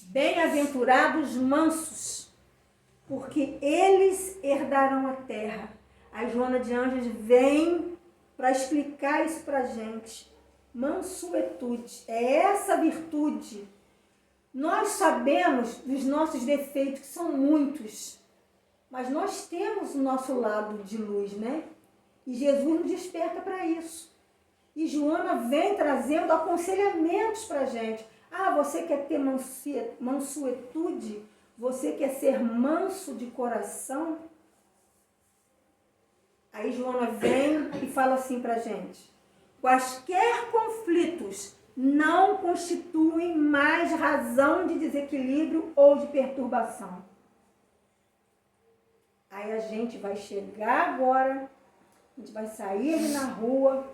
B: Bem-aventurados mansos, porque eles herdarão a terra. A Joana de Ângeles vem para explicar isso para a gente. Mansuetude, é essa virtude. Nós sabemos dos nossos defeitos, que são muitos, mas nós temos o nosso lado de luz, né? E Jesus nos desperta para isso. E Joana vem trazendo aconselhamentos para a gente. Ah, você quer ter mansuetude? Você quer ser manso de coração? Aí Joana vem e fala assim para a gente. Quaisquer conflitos não constituem mais razão de desequilíbrio ou de perturbação. Aí a gente vai chegar agora, a gente vai sair ali na rua,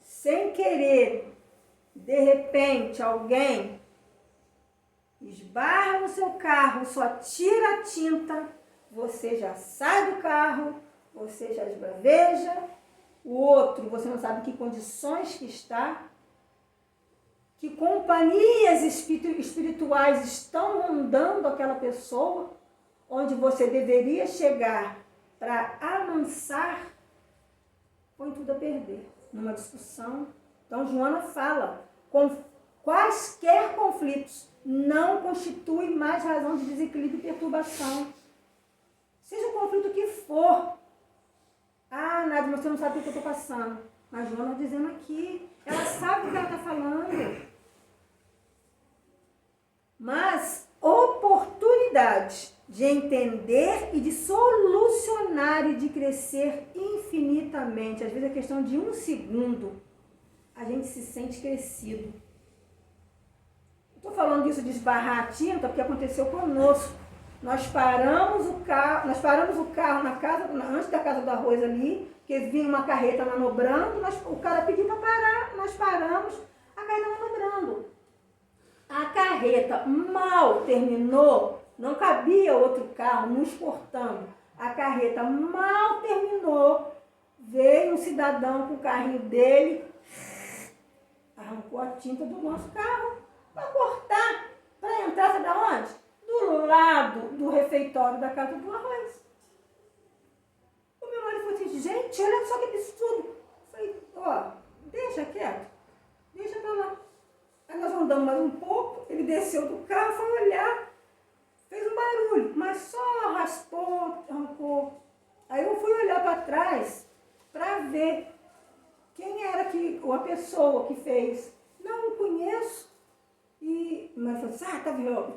B: sem querer, de repente, alguém esbarra no seu carro, só tira a tinta, você já sai do carro, você já esbraveja, o outro, você não sabe que condições que está, que companhias espirituais estão rondando aquela pessoa, onde você deveria chegar para amansar, põe tudo a perder numa discussão. Então, Joana fala, quaisquer conflitos não constituem mais razão de desequilíbrio e perturbação. Seja o conflito que for. Ah, Nádia, você não sabe o que eu estou passando. Mas Joana dizendo aqui, ela sabe o que ela está falando. Mas oportunidade de entender e de solucionar e de crescer infinitamente. Às vezes é questão de 1 segundo. A gente se sente crescido. Estou falando disso de esbarrar a tinta porque aconteceu conosco. Nós paramos o carro na casa, antes da casa do arroz ali, porque vinha uma carreta manobrando, o cara pediu para parar, nós paramos, a carreta manobrando. A carreta mal terminou, não cabia outro carro nos cortando. A carreta mal terminou, veio um cidadão com o carrinho dele, arrancou a tinta do nosso carro para cortar, para entrar, sabe aonde? Do lado do refeitório da casa do arroz. O meu marido falou assim, gente, olha só que absurdo. Eu falei, ó, deixa quieto, deixa pra lá. Aí nós andamos mais um pouco, ele desceu do carro, foi olhar, fez um barulho, mas só raspou, arrancou. Aí eu fui olhar para trás para ver quem era a pessoa que fez. Não conheço. Mas falou assim,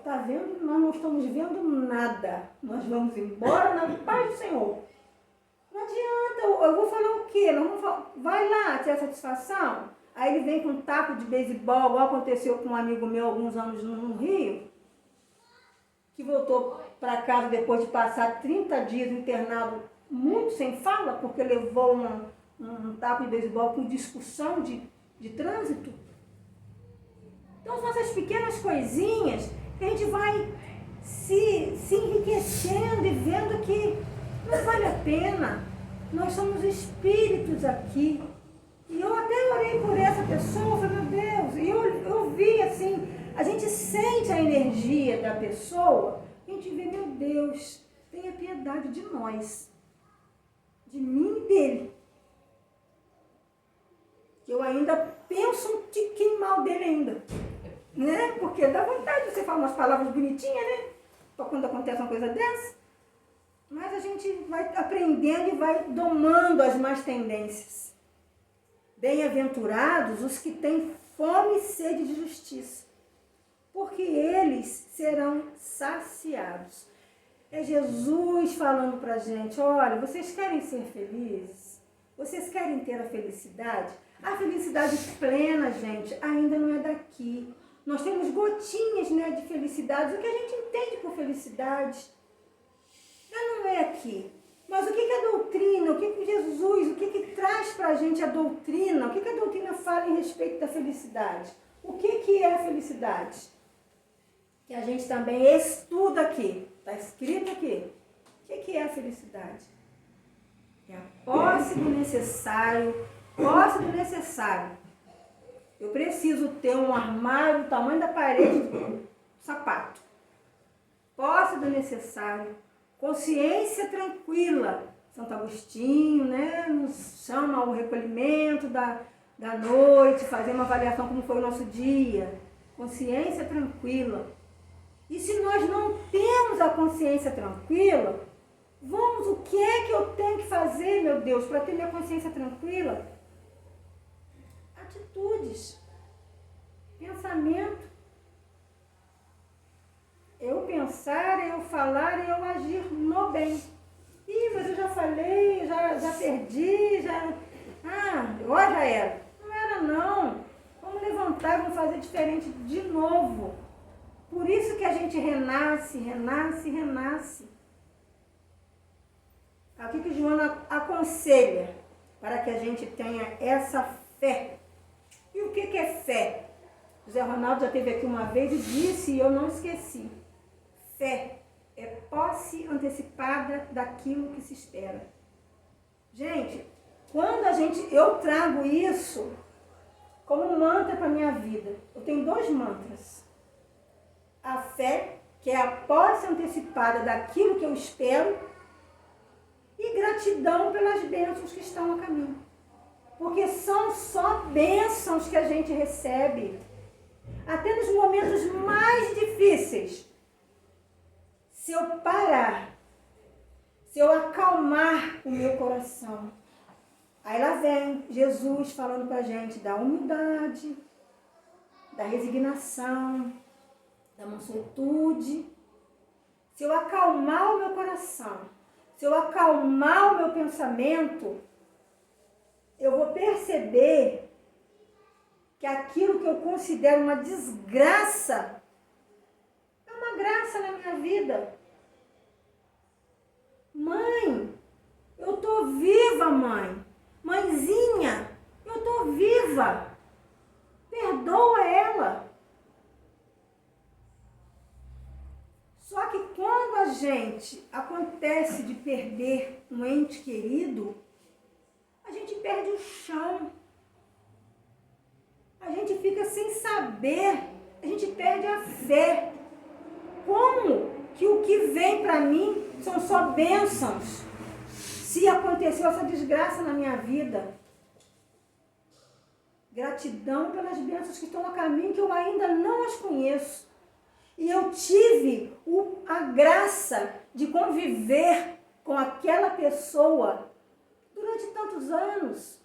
B: tá vendo? Nós não estamos vendo nada. Nós vamos embora na paz do Senhor. Não adianta, eu vou falar o quê? Nós vamos falar, vai lá ter satisfação. Aí ele vem com um taco de beisebol, igual aconteceu com um amigo meu alguns anos no Rio, que voltou para casa depois de passar 30 dias internado, muito sem fala, porque levou um taco de beisebol com discussão de trânsito. Então são essas pequenas coisinhas que a gente vai se enriquecendo e vendo que não vale a pena. Nós somos espíritos aqui. E eu até orei por essa pessoa, falei, meu Deus, e eu vi assim, a gente sente a energia da pessoa, a gente vê, meu Deus, tenha piedade de nós, de mim e dele. Eu ainda penso um tiquinho mal dele ainda, né? Porque dá vontade de você falar umas palavras bonitinhas, né? Para quando acontece uma coisa dessa. Mas a gente vai aprendendo e vai domando as más tendências. Bem-aventurados os que têm fome e sede de justiça, porque eles serão saciados. É Jesus falando para a gente, olha, vocês querem ser felizes? Vocês querem ter a felicidade? A felicidade plena, gente, ainda não é daqui. Nós temos gotinhas, né, de felicidade, o que a gente entende por felicidade. Ela não é aqui. Mas o que é a doutrina? O que Jesus, o que traz para a gente a doutrina? O que a doutrina fala em respeito da felicidade? O que é a felicidade? Que a gente também estuda aqui. Está escrito aqui. O que é a felicidade? É a posse do necessário. Posse do necessário. Eu preciso ter um armário do tamanho da parede do sapato. Posse do necessário. Consciência tranquila. Santo Agostinho, né, nos chama ao recolhimento da noite, fazer uma avaliação como foi o nosso dia. Consciência tranquila. E se nós não temos a consciência tranquila, o que é que eu tenho que fazer, meu Deus, para ter minha consciência tranquila? Atitudes, pensamento. Eu pensar, eu falar e eu agir no bem. Ih, mas eu já falei, já perdi, agora já era. Não era não. Vamos levantar, vamos fazer diferente de novo. Por isso que a gente renasce. Aqui que Joana aconselha para que a gente tenha essa fé. E o que é fé? José Ronaldo já esteve aqui uma vez e disse, e eu não esqueci. Fé é posse antecipada daquilo que se espera. Gente, eu trago isso como um mantra para a minha vida. Eu tenho 2 mantras. A fé, que é a posse antecipada daquilo que eu espero, e gratidão pelas bênçãos que estão no caminho. Porque são só bênçãos que a gente recebe. Até nos momentos mais difíceis. Se eu parar, se eu acalmar o meu coração, aí lá vem Jesus falando para a gente da humildade, da resignação, da mansuetude. Se eu acalmar o meu coração, se eu acalmar o meu pensamento, eu vou perceber que aquilo que eu considero uma desgraça é uma graça na minha vida. Mãe, eu tô viva, mãe. Mãezinha, eu tô viva. Perdoa ela. Só que quando a gente acontece de perder um ente querido, a gente perde o chão. A gente fica sem saber, a gente perde a fé. Como que o que vem para mim são só bênçãos? Se aconteceu essa desgraça na minha vida. Gratidão pelas bênçãos que estão no caminho, que eu ainda não as conheço. E eu tive a graça de conviver com aquela pessoa durante tantos anos.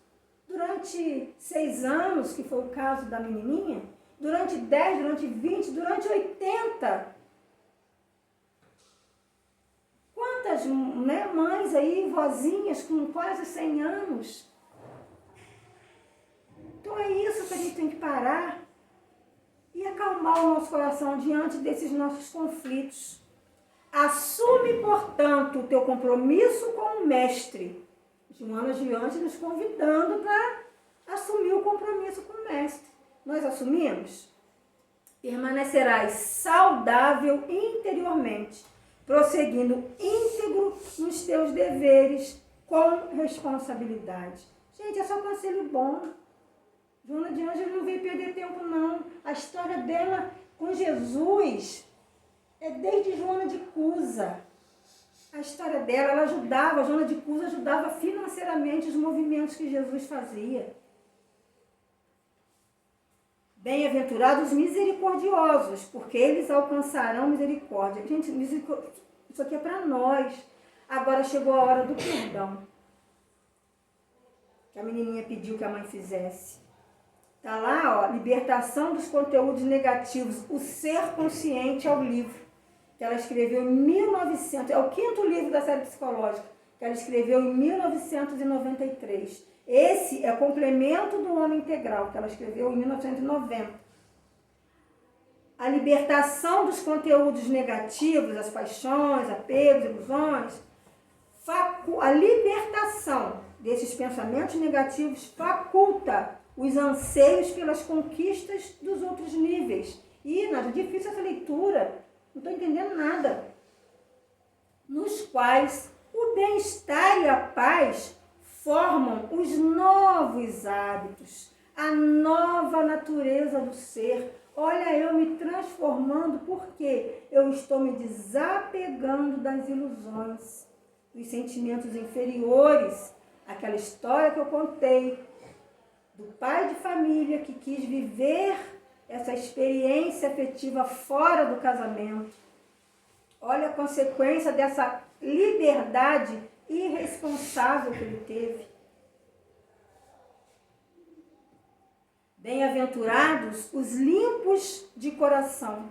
B: Durante 6 anos, que foi o caso da menininha, durante 10, durante 20, durante 80. Quantas, né, mães aí, vozinhas com quase 100 anos. Então é isso que a gente tem que parar e acalmar o nosso coração diante desses nossos conflitos. Assume, portanto, o teu compromisso com o Mestre. Joana Giante nos convidando para assumir o compromisso com o Mestre. Nós assumimos? Permanecerás saudável interiormente, prosseguindo íntegro nos teus deveres com responsabilidade. Gente, é só conselho bom. Joana de Ângeles não veio perder tempo, não. A história dela com Jesus é desde Joana de Cusa. A história dela, ela ajudava, Joana de Cusa ajudava financeiramente os movimentos que Jesus fazia. Bem-aventurados os misericordiosos, porque eles alcançarão misericórdia. Gente, misericórdia, isso aqui é para nós. Agora chegou a hora do perdão, que a menininha pediu que a mãe fizesse. Está lá, ó, libertação dos conteúdos negativos, o ser consciente é o livro, que ela escreveu em 1900, é o 5º livro da série psicológica, que ela escreveu em 1993. Esse é o complemento do Homem Integral, que ela escreveu em 1990. A libertação dos conteúdos negativos, as paixões, apegos, ilusões, a libertação desses pensamentos negativos faculta os anseios pelas conquistas dos outros níveis. E, Nádia, é difícil essa leitura, não estou entendendo nada. Nos quais o bem-estar e a paz formam os novos hábitos, a nova natureza do ser. Olha, eu me transformando porque eu estou me desapegando das ilusões, dos sentimentos inferiores. Aquela história que eu contei do pai de família que quis viver essa experiência afetiva fora do casamento. Olha a consequência dessa liberdade irresponsável que ele teve. Bem-aventurados os limpos de coração.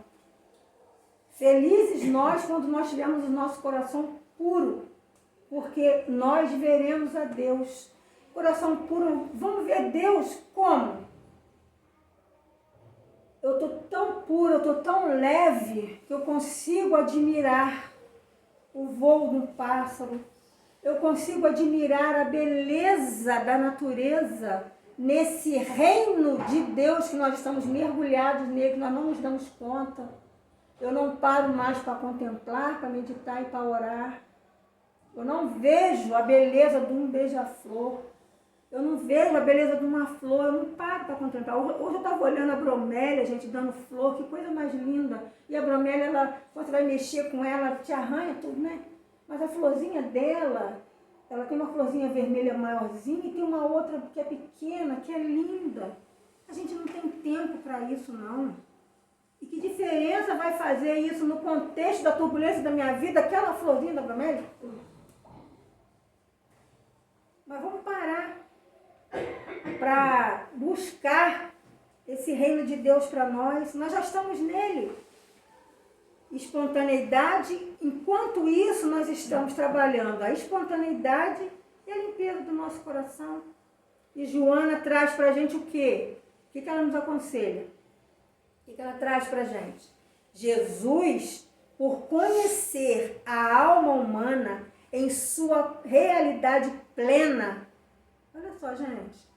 B: Felizes nós quando nós tivermos o nosso coração puro, porque nós veremos a Deus. Coração puro, vamos ver Deus como? Eu estou tão pura, eu estou tão leve, que eu consigo admirar o voo de um pássaro. Eu consigo admirar a beleza da natureza nesse reino de Deus que nós estamos mergulhados nele, que nós não nos damos conta. Eu não paro mais para contemplar, para meditar e para orar. Eu não vejo a beleza de um beija-flor. Eu não vejo a beleza de uma flor, eu não paro para contemplar. Hoje eu estava olhando a bromélia, gente, dando flor, que coisa mais linda. E a bromélia, ela, quando você vai mexer com ela, te arranha tudo, né? Mas a florzinha dela, ela tem uma florzinha vermelha maiorzinha e tem uma outra que é pequena, que é linda. A gente não tem tempo para isso, não. E que diferença vai fazer isso no contexto da turbulência da minha vida, aquela florzinha da bromélia? Mas vamos parar para buscar esse reino de Deus para nós. Nós já estamos nele. Espontaneidade, enquanto isso nós estamos trabalhando a espontaneidade e a limpeza do nosso coração. E Joana traz para a gente o quê? O que ela nos aconselha? O que ela traz para a gente? Jesus, por conhecer a alma humana em sua realidade plena. Olha só, gente.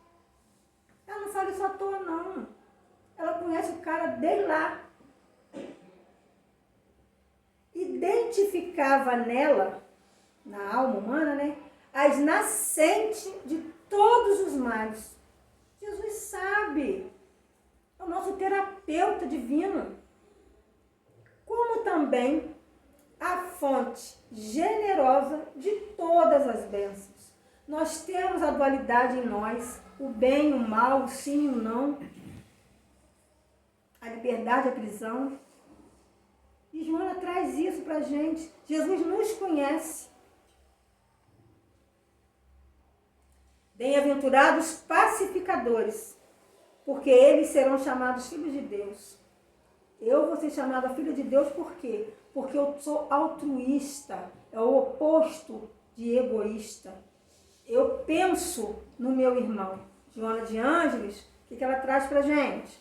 B: Ela não fala isso à toa, não. Ela conhece o cara desde lá. Identificava nela, na alma humana, né, as nascentes de todos os males. Jesus sabe. É o nosso terapeuta divino. Como também a fonte generosa de todas as bênçãos. Nós temos a dualidade em nós, o bem, o mal, o sim e o não, a liberdade, a prisão. E Joana traz isso para a gente. Jesus nos conhece. Bem-aventurados pacificadores. porque eles serão chamados filhos de Deus. Eu vou ser chamada filha de Deus por quê? Porque eu sou altruísta, é o oposto de egoísta. Eu penso no meu irmão. Joana de Ângeles, o que ela traz para a gente?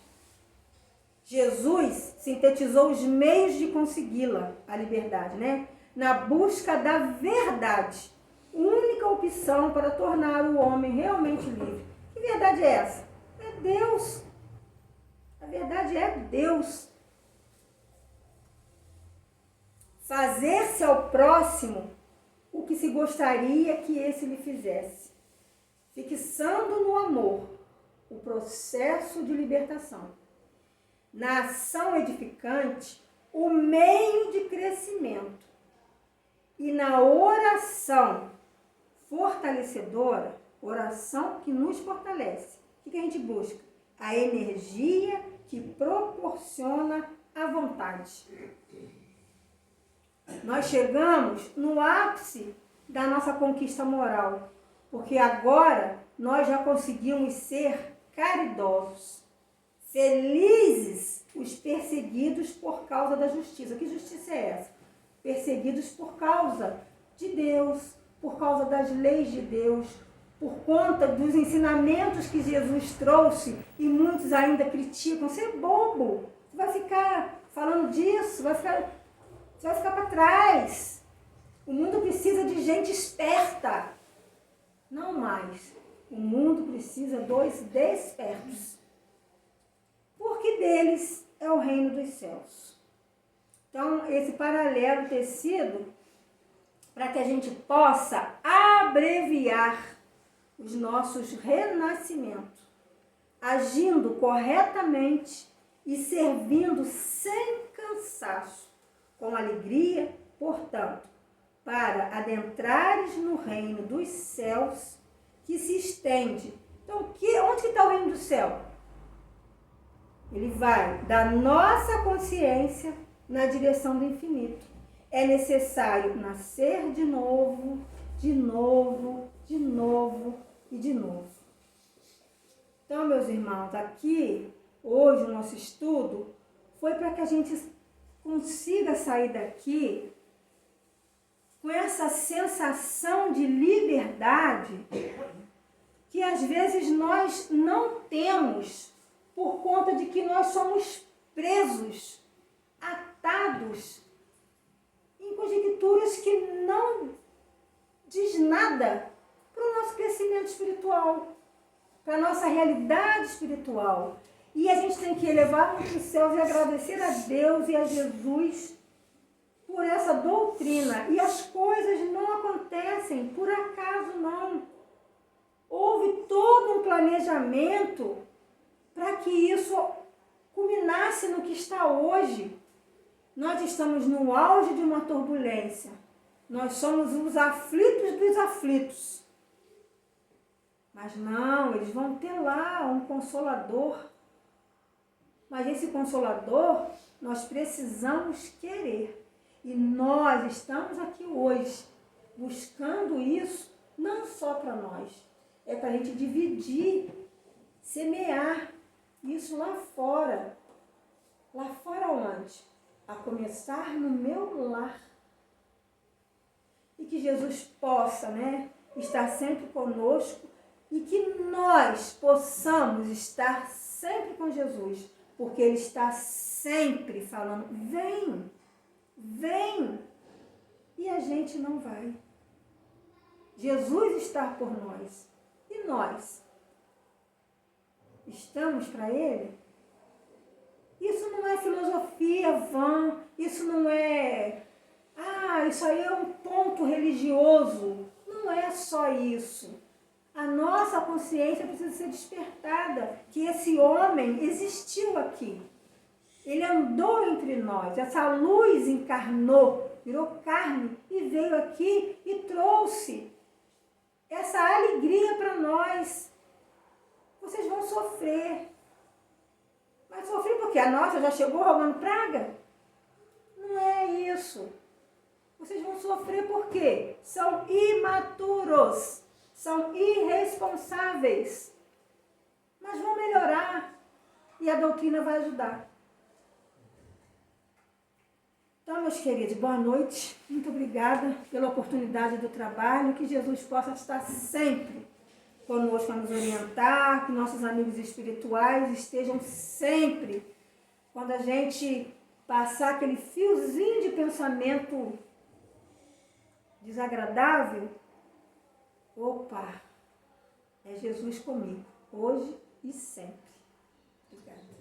B: Jesus sintetizou os meios de consegui-la, a liberdade, né? Na busca da verdade, única opção para tornar o homem realmente livre. Que verdade é essa? É Deus. A verdade é Deus. Fazer-se ao próximo o que se gostaria que esse lhe fizesse, fixando no amor o processo de libertação. Na ação edificante, o meio de crescimento. E na oração fortalecedora, oração que nos fortalece. O que a gente busca? A energia que proporciona a vontade. Nós chegamos no ápice da nossa conquista moral, porque agora nós já conseguimos ser caridosos. Felizes os perseguidos por causa da justiça. Que justiça é essa? Perseguidos por causa de Deus, por causa das leis de Deus, por conta dos ensinamentos que Jesus trouxe e muitos ainda criticam. Você é bobo, você vai ficar falando disso, você vai ficar para trás. O mundo precisa de gente esperta. Não mais. O mundo precisa dos despertos. Porque deles é o reino dos céus. Então, esse paralelo ter sido para que a gente possa abreviar os nossos renascimentos, agindo corretamente e servindo sem cansaço, com alegria, portanto, para adentrares no reino dos céus que se estende. Então, onde que está o reino do céu? Ele vai da nossa consciência na direção do infinito. É necessário nascer de novo, de novo, de novo e de novo. Então, meus irmãos, aqui, hoje, o nosso estudo foi para que a gente consiga sair daqui com essa sensação de liberdade que às vezes nós não temos por conta de que nós somos presos, atados em conjecturas que não diz nada para o nosso crescimento espiritual, para a nossa realidade espiritual. E a gente tem que elevar para os céus e agradecer a Deus e a Jesus por essa doutrina. E as coisas não acontecem por acaso, não. Houve todo um planejamento para que isso culminasse no que está hoje. Nós estamos no auge de uma turbulência. Nós somos os aflitos dos aflitos. Mas não, eles vão ter lá um consolador. Mas esse consolador, nós precisamos querer. E nós estamos aqui hoje buscando isso, não só para nós. É para a gente dividir, semear isso lá fora. Lá fora onde? A começar no meu lar. E que Jesus possa, estar sempre conosco e que nós possamos estar sempre com Jesus, porque Ele está sempre falando, vem, vem, e a gente não vai. Jesus está por nós, e nós estamos para Ele? Isso não é filosofia vã, isso não é, isso aí é um ponto religioso. Não é só isso. A nossa consciência precisa ser despertada, que esse homem existiu aqui. Ele andou entre nós, essa luz encarnou, virou carne e veio aqui e trouxe essa alegria para nós. Vocês vão sofrer. Mas sofrer porque a nossa já chegou rogando praga? Não é isso. Vocês vão sofrer porque são imaturos, são irresponsáveis. Mas vão melhorar. e a doutrina vai ajudar. Então, meus queridos, boa noite. Muito obrigada pela oportunidade do trabalho. Que Jesus possa estar sempre conosco a nos orientar, que nossos amigos espirituais estejam sempre, quando a gente passar aquele fiozinho de pensamento desagradável, opa, é Jesus comigo, hoje e sempre. Obrigada.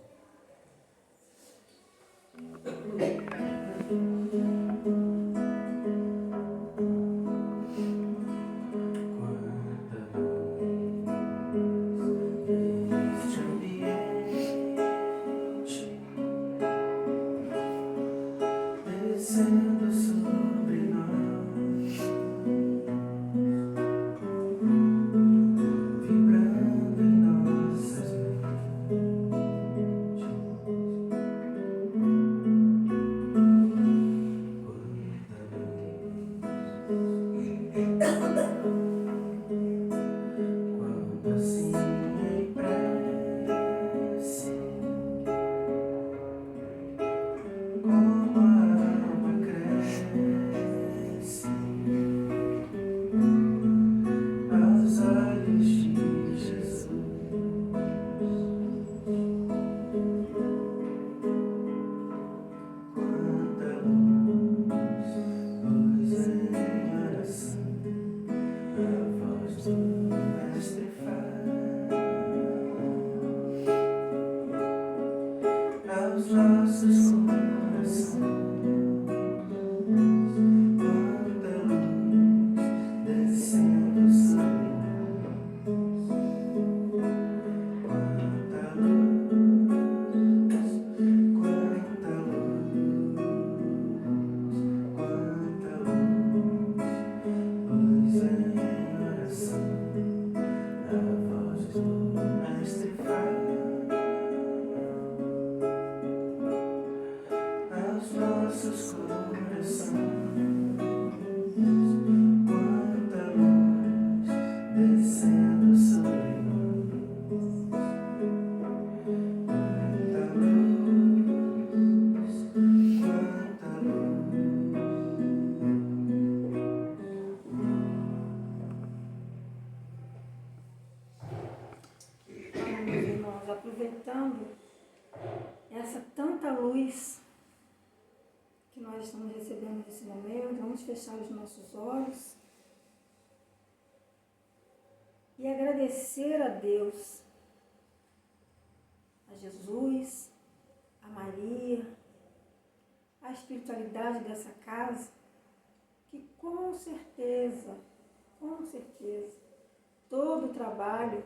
B: Aproveitando essa tanta luz que nós estamos recebendo nesse momento, vamos fechar os nossos olhos e agradecer a Deus, a Jesus, a Maria, a espiritualidade dessa casa, que com certeza, todo o trabalho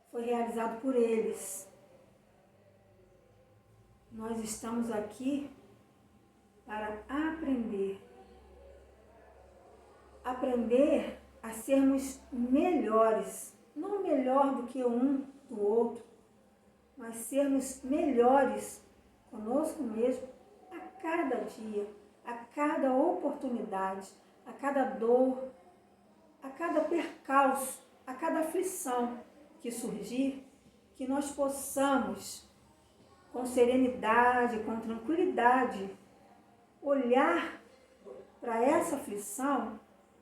B: foi realizado por eles. Nós estamos aqui para aprender a sermos melhores, não melhor do que um do outro, mas sermos melhores conosco mesmo a cada dia, a cada oportunidade, a cada dor, a cada percalço, a cada aflição que surgir, que nós possamos, com serenidade, com tranquilidade, olhar para essa aflição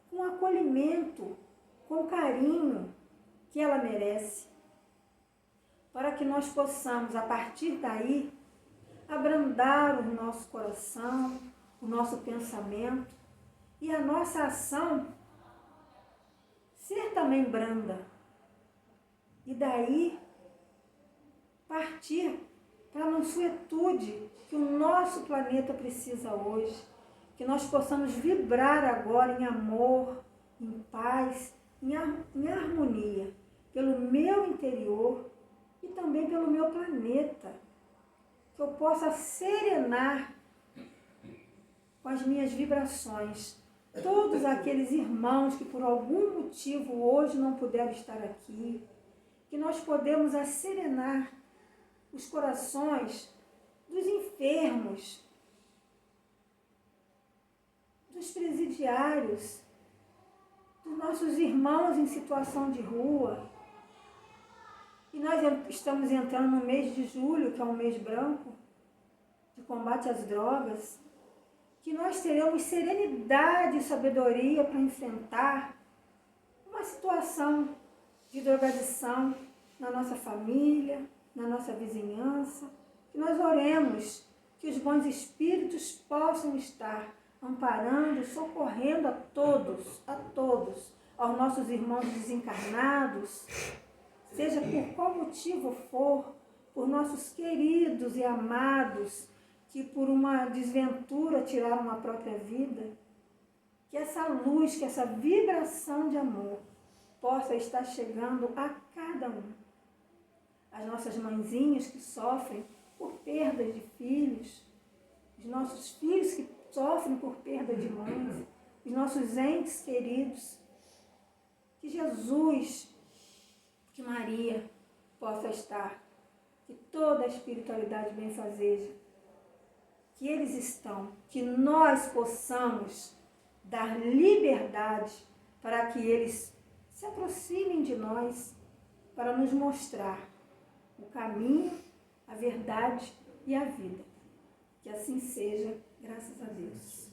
B: com acolhimento, com carinho que ela merece, para que nós possamos, a partir daí, abrandar o nosso coração, o nosso pensamento e a nossa ação ser também branda. E daí partir para a mansuetude que o nosso planeta precisa hoje, que nós possamos vibrar agora em amor, em paz, em harmonia, pelo meu interior e também pelo meu planeta, que eu possa serenar com as minhas vibrações todos aqueles irmãos que por algum motivo hoje não puderam estar aqui, que nós podemos serenar os corações dos enfermos, dos presidiários, dos nossos irmãos em situação de rua E nós estamos entrando no mês de julho, que é um mês branco, de combate às drogas, que nós teremos serenidade e sabedoria para enfrentar uma situação de drogadição na nossa família, na nossa vizinhança. Que nós oremos que os bons espíritos possam estar amparando, socorrendo a todos, aos nossos irmãos desencarnados, seja por qual motivo for, por nossos queridos e amados que por uma desventura tiraram a própria vida, que essa luz, que essa vibração de amor possa estar chegando a cada um. As nossas mãezinhas que sofrem por perda de filhos, os nossos filhos que sofrem por perda de mães, os nossos entes queridos, que Jesus, que Maria possa estar, que toda a espiritualidade benfazeja, que eles estão, que nós possamos dar liberdade para que eles se aproximem de nós, para nos mostrar o caminho, a verdade e a vida. Que assim seja, graças a Deus.